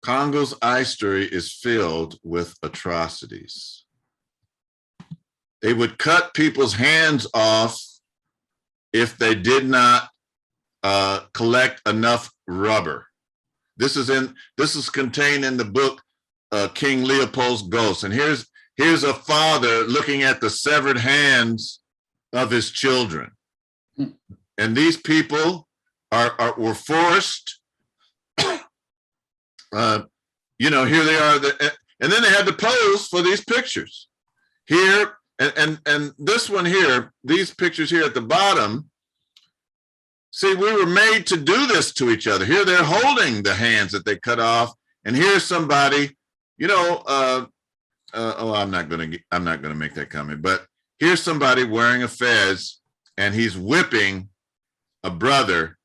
Speaker 1: Congo's ice-story is filled with atrocities. They would cut people's hands off if they did not collect enough rubber. This is contained in the book King Leopold's Ghost. And here's a father looking at the severed hands of his children. And these people were forced, you know, here they are, and then they had to pose for these pictures. Here, and this one here, these pictures here at the bottom, see, we were made to do this to each other. Here they're holding the hands that they cut off, and here's somebody, you know, oh, I'm not gonna make that comment, but here's somebody wearing a fez, and he's whipping a brother.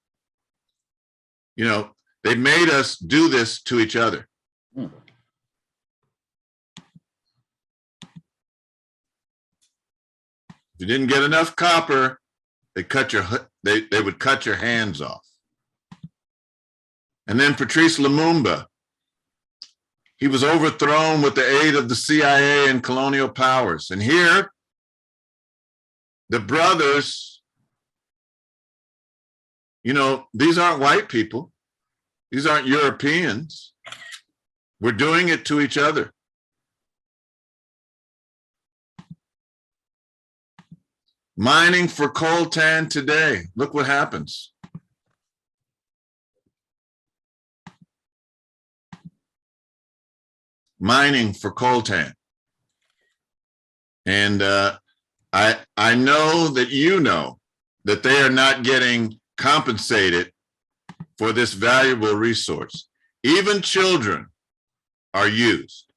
Speaker 1: You know, they made us do this to each other. If you didn't get enough copper, they would cut your hands off. And then Patrice Lumumba, he was overthrown with the aid of the CIA and colonial powers. And here, the brothers, you know, these aren't white people. These aren't Europeans. We're doing it to each other. Mining for coltan today. Look what happens. Mining for coltan. And I know that you know that they are not getting compensated for this valuable resource. Even children are used.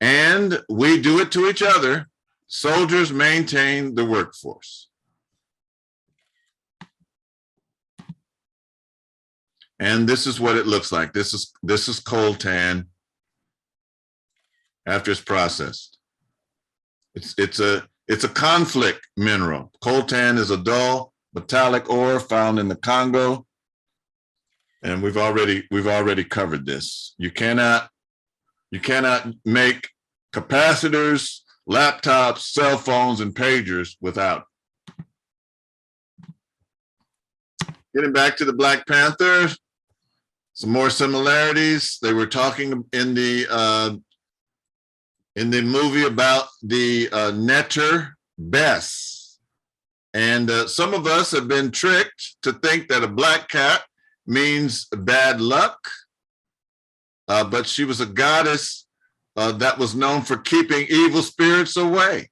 Speaker 1: And we do it to each other. Soldiers maintain the workforce. And this is what it looks like. This is coltan after it's processed. It's a conflict mineral. Coltan is a dull metallic ore found in the Congo. And we've already covered this. You cannot make capacitors, laptops, cell phones, and pagers without. Getting back to the Black Panther, some more similarities. They were talking in the movie about the netter Bess. And some of us have been tricked to think that a black cat means bad luck. But she was a goddess that was known for keeping evil spirits away.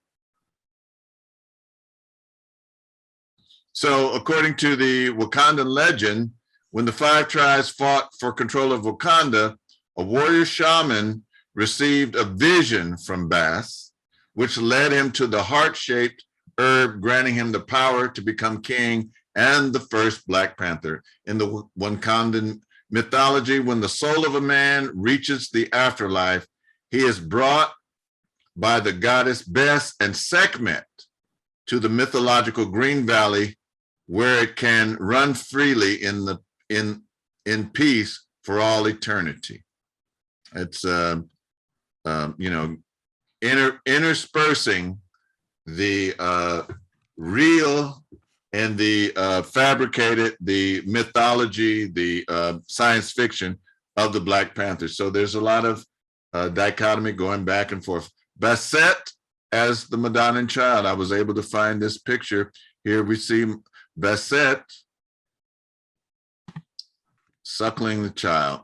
Speaker 1: So according to the Wakandan legend, when the 5 tribes fought for control of Wakanda, a warrior shaman received a vision from Bass, which led him to the heart-shaped herb, granting him the power to become king and the first Black Panther. In the Wakandan mythology, when the soul of a man reaches the afterlife, he is brought by the goddess Bess and Sekhmet to the mythological Green Valley, where it can run freely in peace for all eternity. It's you know, interspersing the real and the fabricated, the mythology, the science fiction of the Black Panther. So there's a lot of dichotomy going back and forth. Basset as the Madonnan child. I was able to find this picture. Here we see Basset suckling the child.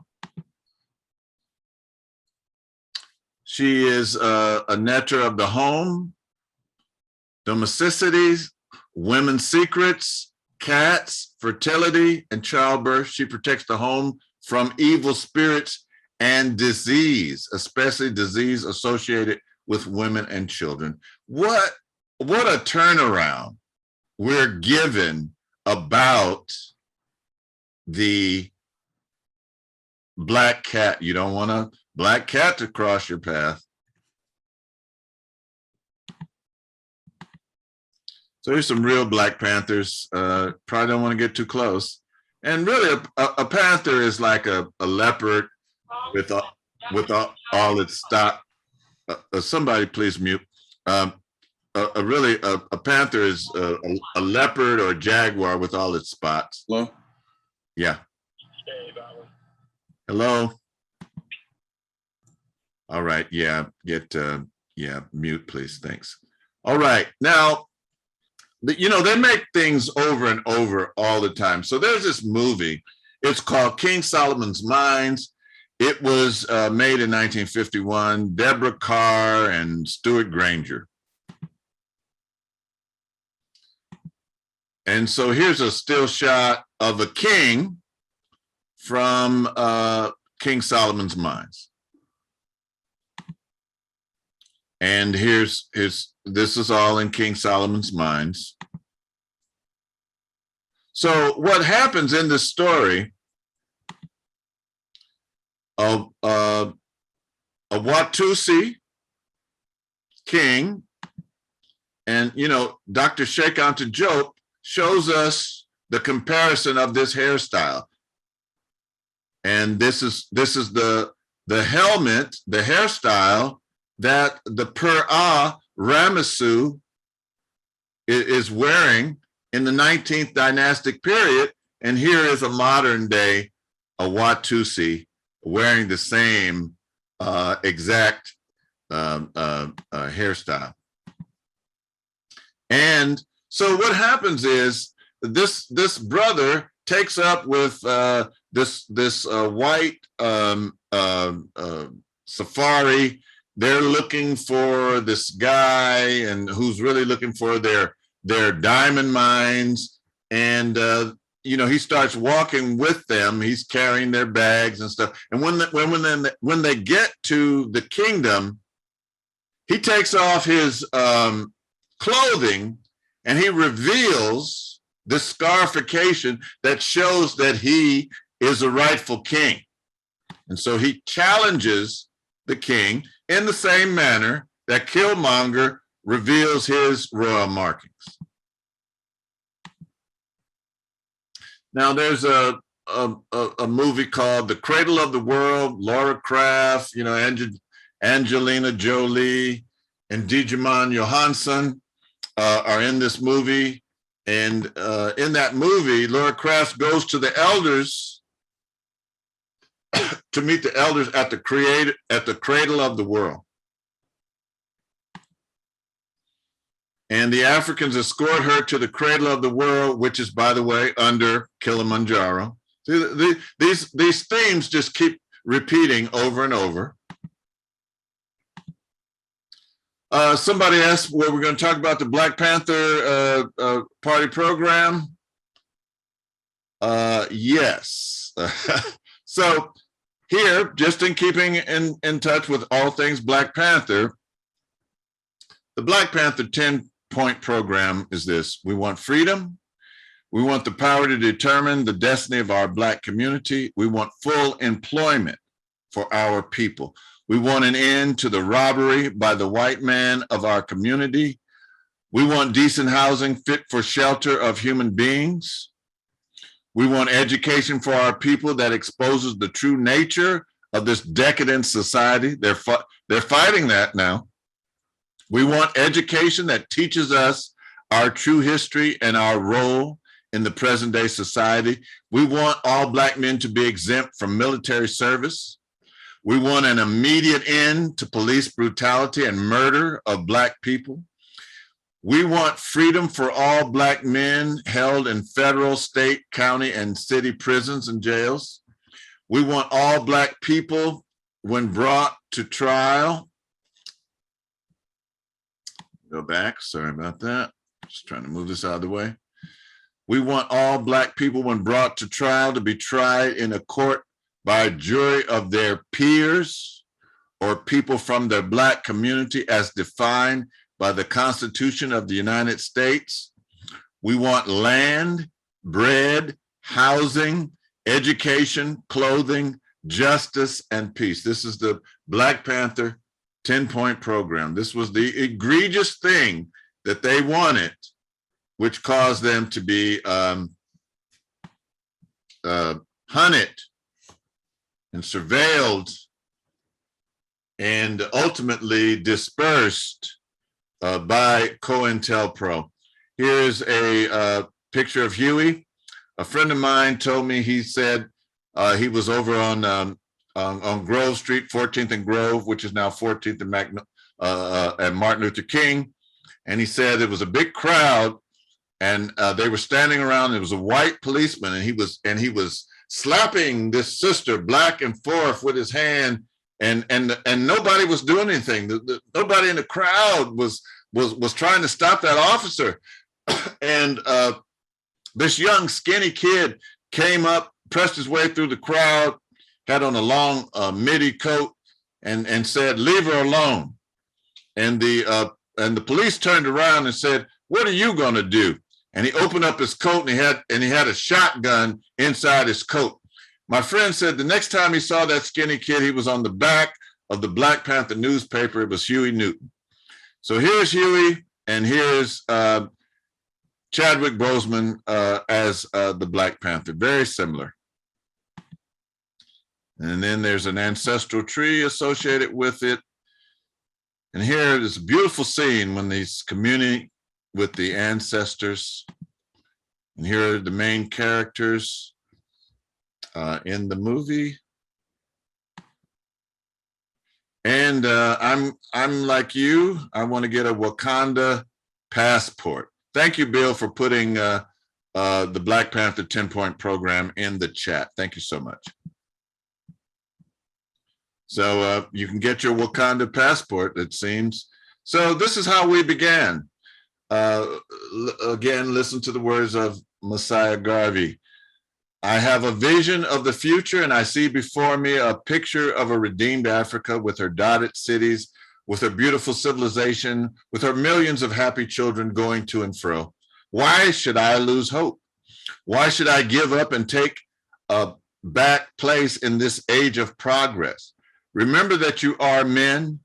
Speaker 1: She is a netter of the home, domesticities, women's secrets, cats, fertility, and childbirth. She protects the home from evil spirits and disease, especially disease associated with women and children. What a turnaround we're given about the black cat. You don't want a black cat to cross your path. So here's some real Black Panthers. Probably don't want to get too close. And really, a panther is like a leopard with all its stock. Somebody please mute. A panther is a leopard or a jaguar with all its spots.
Speaker 9: Hello?
Speaker 1: Yeah. Hello? All right. Yeah. Yeah. Mute, please. Thanks. All right. Now, you know, they make things over and over all the time. So there's this movie. It's called King Solomon's Mines. It was made in 1951. Deborah Carr and Stuart Granger. And so here's a still shot of a king from King Solomon's Mines. And this is all in King Solomon's Mines. So what happens in this story of a Watusi king, and you know, Dr. Sheikh Anta Diop shows us the comparison of this hairstyle. And this is the helmet, the hairstyle that the Per-Ah Ramesu is wearing in the 19th dynastic period. And here is a modern day, a Watusi wearing the same exact hairstyle. And so what happens is this brother takes up with this white safari. They're looking for this guy, and who's really looking for their diamond mines. And you know, he starts walking with them. He's carrying their bags and stuff. And when they get to the kingdom, he takes off his clothing and he reveals this scarification that shows that he is a rightful king. And so he challenges the king in the same manner that Killmonger reveals his royal markings. Now there's a movie called The Cradle of the World. Laura Kraft, you know, Angelina Jolie and Digimon Johansson are in this movie. And in that movie, Laura Kraft goes to the elders to meet the elders at the cradle of the world. And the Africans escort her to the cradle of the world, which is, by the way, under Kilimanjaro. See, these themes just keep repeating over and over. Somebody asked, well, we're going to talk about the Black Panther party program. Yes. So here, just in keeping in touch with all things Black Panther, the Black Panther 10-point program is this. We want freedom. We want the power to determine the destiny of our Black community. We want full employment for our people. We want an end to the robbery by the white man of our community. We want decent housing fit for shelter of human beings. We want education for our people that exposes the true nature of this decadent society. They're fighting that now. We want education that teaches us our true history and our role in the present day society. We want all Black men to be exempt from military service. We want an immediate end to police brutality and murder of Black people. We want freedom for all Black men held in federal, state, county, and city prisons and jails. We want all Black people, when brought to trial. Go back, sorry about that. Just trying to move this out of the way. We want all Black people, when brought to trial, to be tried in a court by a jury of their peers or people from their Black community as defined by the Constitution of the United States. We want land, bread, housing, education, clothing, justice, and peace. This is the Black Panther 10-point program. This was the egregious thing that they wanted, which caused them to be hunted and surveilled and ultimately dispersed by COINTELPRO. Here's a picture of Huey. A friend of mine told me, he said he was over on on Grove Street, 14th and Grove, which is now 14th and Martin Luther King. And he said it was a big crowd, and they were standing around. There was a white policeman, and he was slapping this sister back and forth with his hand, and nobody was doing anything. Nobody in the crowd was trying to stop that officer. And this young skinny kid came up, pressed his way through the crowd, had on a long midi coat, and said, "Leave her alone." And the police turned around and said, "What are you going to do?" And he opened up his coat, and he had a shotgun inside his coat. My friend said the next time he saw that skinny kid, he was on the back of the Black Panther newspaper. It was Huey Newton. So here's Huey, and here's Chadwick Boseman as the Black Panther. Very similar. And then there's an ancestral tree associated with it. And here is a beautiful scene when he's communing with the ancestors. And here are the main characters in the movie. And I'm like you, I want to get a Wakanda passport. Thank you, Bill, for putting the Black Panther 10-point program in the chat. Thank you so much. So you can get your Wakanda passport, it seems. So this is how we began. Again, listen to the words of Messiah Garvey. I have a vision of the future, and I see before me a picture of a redeemed Africa with her dotted cities, with her beautiful civilization, with her millions of happy children going to and fro. Why should I lose hope? Why should I give up and take a back place in this age of progress? Remember that you are men,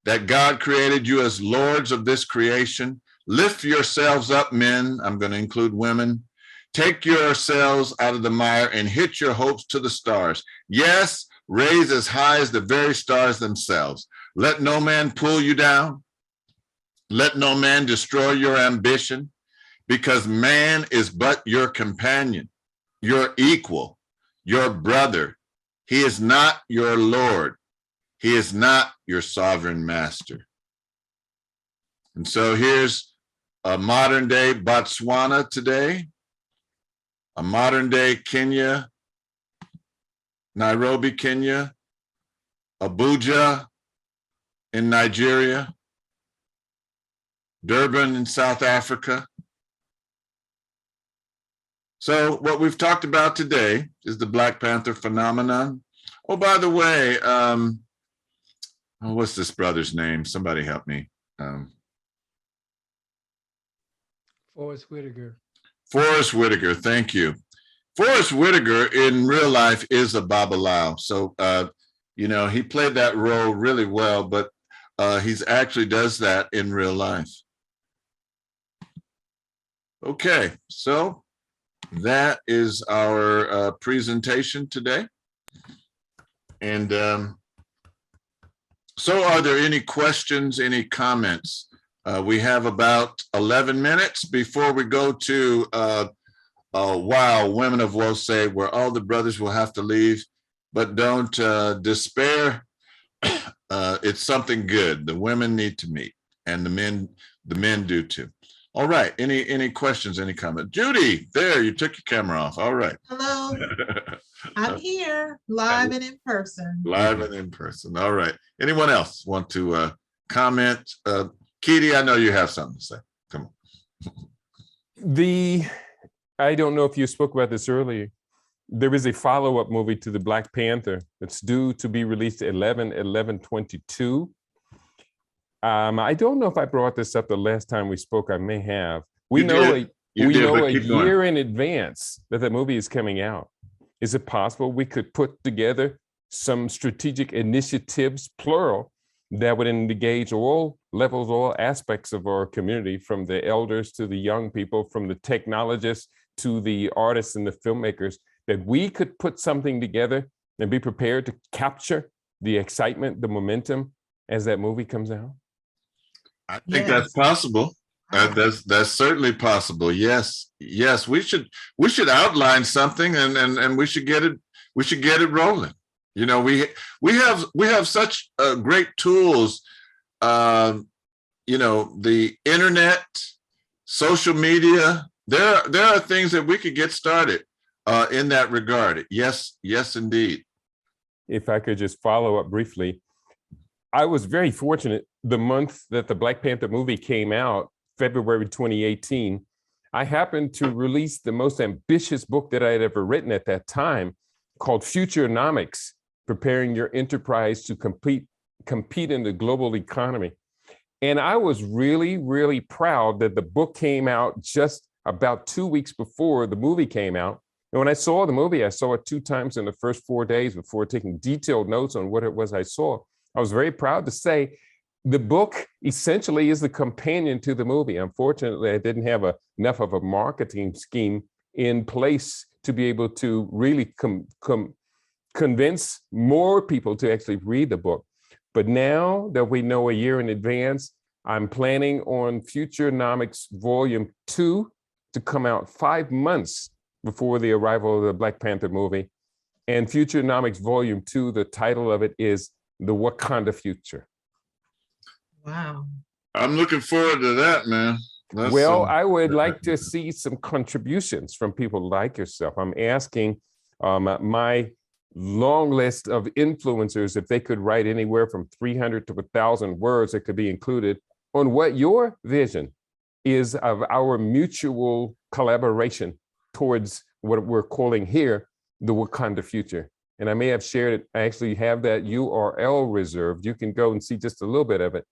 Speaker 1: that God created you as lords of this creation. Lift yourselves up, men. I'm going to include women. Take yourselves out of the mire and hit your hopes to the stars. Yes, raise as high as the very stars themselves. Let no man pull you down. Let no man destroy your ambition, because man is but your companion, your equal, your brother. He is not your Lord. He is not your sovereign master. And so here's a modern day Botswana today, a modern day Kenya, Nairobi, Kenya, Abuja in Nigeria, Durban in South Africa. So what we've talked about today is the Black Panther phenomenon. Oh, by the way, what's this brother's name? Somebody help me.
Speaker 2: Forrest Whitaker.
Speaker 1: Forrest Whitaker, thank you. Forrest Whitaker in real life is a Babalawo. So, you know, he played that role really well, but he's actually does that in real life. Okay, so that is our presentation today. And so are there any questions, any comments? We have about 11 minutes before we go to Wow, Women of Woe Say, where all the brothers will have to leave, but don't despair. It's something good. The women need to meet, and the men do too. All right, any questions, any comment? Judy, there, you took your camera off. All right.
Speaker 4: Hello, I'm here, live and in person.
Speaker 1: Live and in person. All right. Anyone else want to comment? Keedy, I know you have something to say. Come on.
Speaker 5: I don't know if you spoke about this earlier. There is a follow-up movie to the Black Panther that's due to be released 11/11/22. I don't know if I brought this up the last time we spoke. I may have. We know a year in advance that the movie is coming out. Is it possible we could put together some strategic initiatives, plural, that would engage all levels, all aspects of our community, from the elders to the young people, from the technologists to the artists and the filmmakers, that we could put something together and be prepared to capture the excitement, the momentum as that movie comes out?
Speaker 1: I think that's possible. That's certainly possible. Yes, we should outline something and we should get it rolling. You know, we have such great tools. You know, the internet, social media. There are things that we could get started in that regard. Yes, yes, indeed.
Speaker 5: If I could just follow up briefly, I was very fortunate the month that the Black Panther movie came out, February 2018, I happened to release the most ambitious book that I had ever written at that time, called Futurenomics, Preparing Your Enterprise to Compete in the Global Economy. And I was really, really proud that the book came out just about 2 weeks before the movie came out. And when I saw the movie, I saw it 2 times in the first 4 days before taking detailed notes on what it was I saw. I was very proud to say the book essentially is the companion to the movie. Unfortunately, I didn't have enough of a marketing scheme in place to be able to really convince more people to actually read the book. But now that we know a year in advance, I'm planning on Futurenomics Volume 2 to come out 5 months before the arrival of the Black Panther movie. And Futurenomics Volume 2, the title of it is The Wakanda Future.
Speaker 4: Wow.
Speaker 1: I'm looking forward to that, man.
Speaker 5: Well, I would like to see some contributions from people like yourself. I'm asking my long list of influencers if they could write anywhere from 300 to 1,000 words that could be included on what your vision is of our mutual collaboration towards what we're calling here the Wakanda future. And I may have shared it. I actually have that URL reserved. You can go and see just a little bit of it.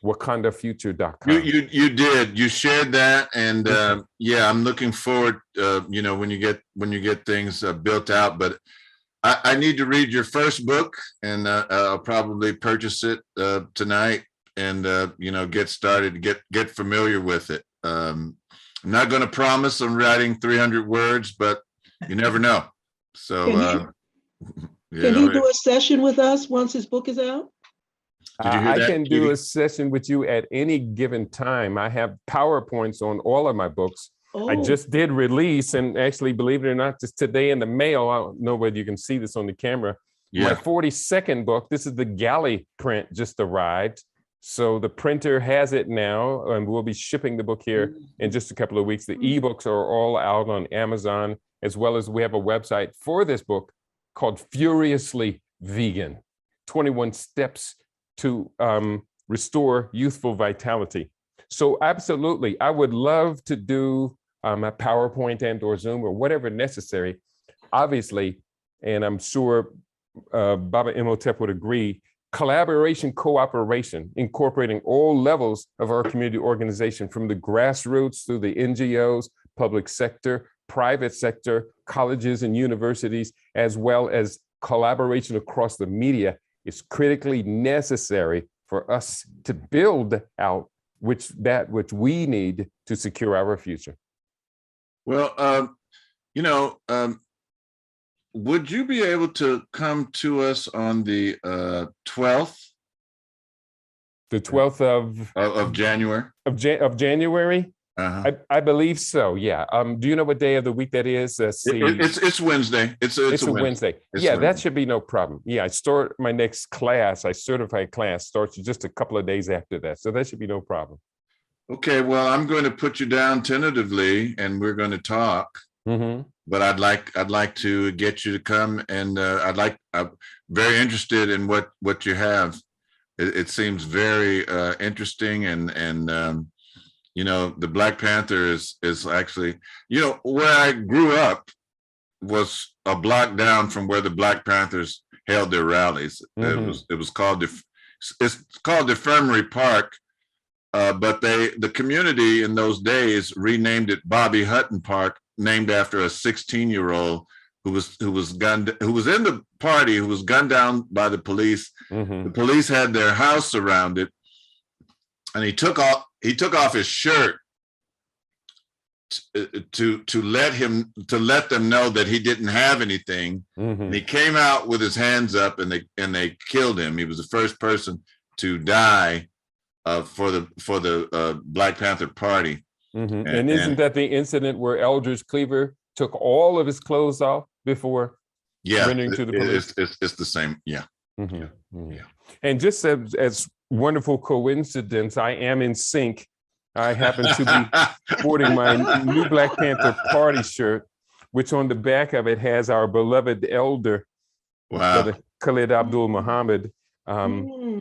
Speaker 5: WakandaFuture.com.
Speaker 1: You did. You shared that, and yeah, I'm looking forward. You know, when you get things built out. But I need to read your first book, and I'll probably purchase it tonight, and you know, get started, get familiar with it. I'm not going to promise I'm writing 300 words, but you never know. So
Speaker 9: can he do a session with us once his book is out?
Speaker 1: Did you hear
Speaker 5: I
Speaker 1: that,
Speaker 5: can do
Speaker 1: Edie?
Speaker 5: a session with you at any given time. I have PowerPoints on all of my books. I just did release, and actually, believe it or not, just today in the mail, I don't know whether you can see this on the camera, my 42nd book. This is the galley print, just arrived. So the printer has it now, and we'll be shipping the book here in just a couple of weeks. The ebooks are all out on Amazon, as well as we have a website for this book called Furiously Vegan, 21 Steps to restore youthful vitality. So absolutely, I would love to do a PowerPoint and or Zoom or whatever necessary. Obviously, and I'm sure Baba Imhotep would agree, collaboration, cooperation, incorporating all levels of our community organization, from the grassroots through the NGOs, public sector, private sector, colleges and universities, as well as collaboration across the media, is critically necessary for us to build out which we need to secure our future.
Speaker 1: Well, you know, would you be able to come to us on the 12th?
Speaker 5: The 12th
Speaker 1: of January?
Speaker 5: Of January? I believe so, yeah. Do you know what day of the week that is?
Speaker 1: It's Wednesday. It's a
Speaker 5: Wednesday. Yeah, that should be no problem. Yeah, I start my next class, certified class starts just a couple of days after that. So that should be no problem. Okay,
Speaker 1: well, I'm going to put you down tentatively, and we're going to talk. But I'd like to get you to come, and I'm very interested in what you have. It seems very interesting, and you know, the Black Panther is actually, you know, where I grew up was a block down from where the Black Panthers held their rallies. It was called Defirmary Park, but the community in those days renamed it Bobby Hutton Park, named after a 16-year-old who was in the party, who was gunned down by the police. The police had their house surrounded, and he took off his shirt to let them know that he didn't have anything. And he came out with his hands up, and they killed him. He was the first person to die for the Black Panther Party.
Speaker 5: And isn't that the incident where Eldridge Cleaver took all of his clothes off before
Speaker 1: Yeah,
Speaker 5: rendering to the police?
Speaker 1: it's the same. Yeah.
Speaker 5: Mhm, mhm.
Speaker 1: Yeah.
Speaker 5: And just as wonderful coincidence, I am in sync. I happen to be sporting my new Black Panther party shirt, which on the back of it has our beloved elder,
Speaker 1: Wow.
Speaker 5: Brother Khalid Abdul Muhammad,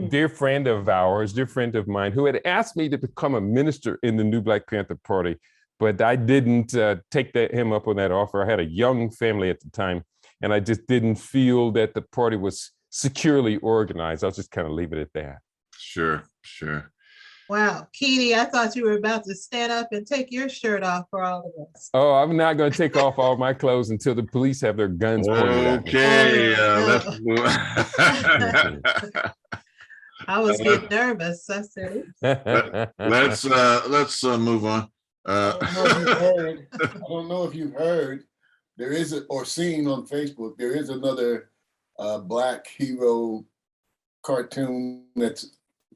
Speaker 5: dear friend of ours, dear friend of mine, who had asked me to become a minister in the new Black Panther Party, but I didn't take him up on that offer. I had a young family at the time, and I just didn't feel that the party was securely organized. I'll just kind of leave it at that.
Speaker 1: Sure, sure.
Speaker 4: Wow, Keely, I thought you were about to stand up and take your shirt off for all of us.
Speaker 5: Oh, I'm not going to take off all my clothes until the police have their guns pointed at me.
Speaker 1: Okay,
Speaker 4: Oh,
Speaker 1: let's move.
Speaker 4: I was getting nervous. I said,
Speaker 1: let's move on.
Speaker 10: I don't know if you've heard, there is or seen on Facebook, there is another Black hero cartoon that's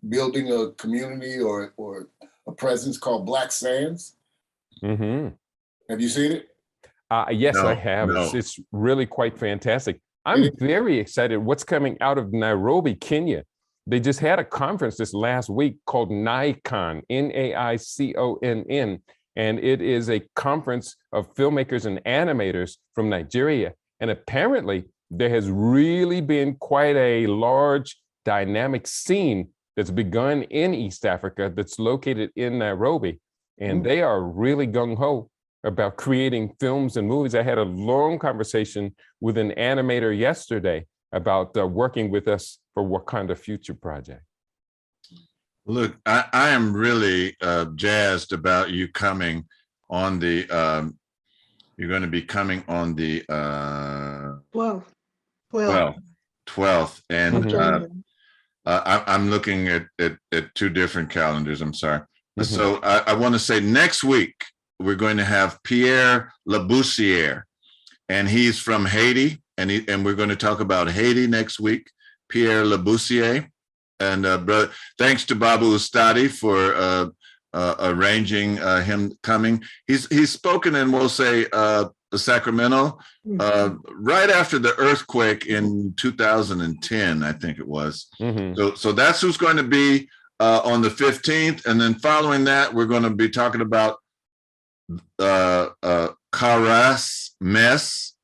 Speaker 10: building a community or a presence called Black Sands.
Speaker 5: Mm-hmm.
Speaker 10: Have you seen it?
Speaker 5: Yes,
Speaker 1: No,
Speaker 5: I have.
Speaker 1: no.
Speaker 5: It's really quite fantastic. I'm very excited what's coming out of Nairobi, Kenya. They just had a conference this last week called NAICON, NAICONN, and it is a conference of filmmakers and animators from Nigeria. And apparently there has really been quite a large dynamic scene that's begun in East Africa that's located in Nairobi. And they are really gung-ho about creating films and movies. I had a long conversation with an animator yesterday about working with us for Wakanda Future Project.
Speaker 1: Look, I am really jazzed about you coming on the, you're going to be coming on the 12th. And I'm looking at two different calendars, I'm sorry. So I want to say next week, we're going to have Pierre Laboussière, and he's from Haiti, and we're going to talk about Haiti next week, Pierre Laboussière. And brother, thanks to Babu Ustadi for arranging him coming. He's spoken in, we'll say, Sacramento right after the earthquake in 2010, I think it was. So that's who's going to be on the 15th. And then following that, we're going to be talking about Karas Mess.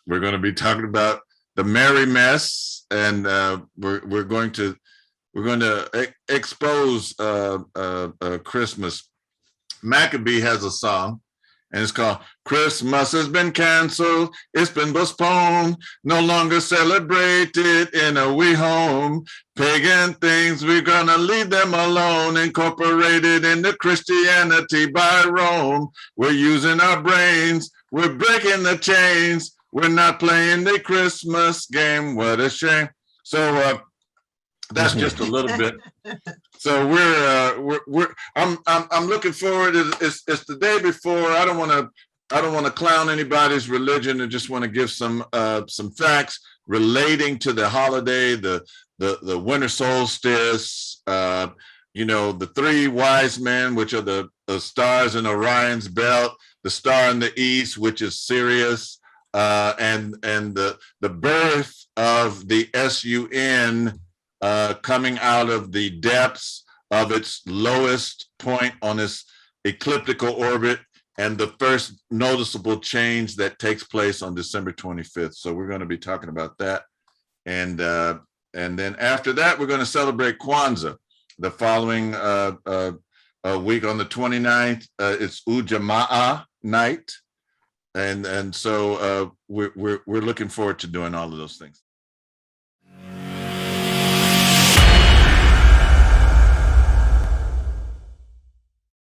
Speaker 1: We're going to be talking about the Merry Mess, and we're going to expose Christmas. Maccabee has a song, and it's called "Christmas has been canceled, it's been postponed, no longer celebrated in a wee home. Pagan things, we're gonna leave them alone, incorporated into Christianity by Rome. We're using our brains, we're breaking the chains, we're not playing the Christmas game. What a shame." So that's just a little bit. So I'm looking forward. It's the day before. I don't want to clown anybody's religion. I just want to give some facts relating to the holiday, the winter solstice. The three wise men, which are the stars in Orion's belt, the star in the east, which is Sirius, and the birth of the SUN. Coming out of the depths of its lowest point on its ecliptical orbit, and the first noticeable change that takes place on December 25th. So we're going to be talking about that. And then after that, we're going to celebrate Kwanzaa. The following week on the 29th, it's Ujamaa night. And so we're looking forward to doing all of those things.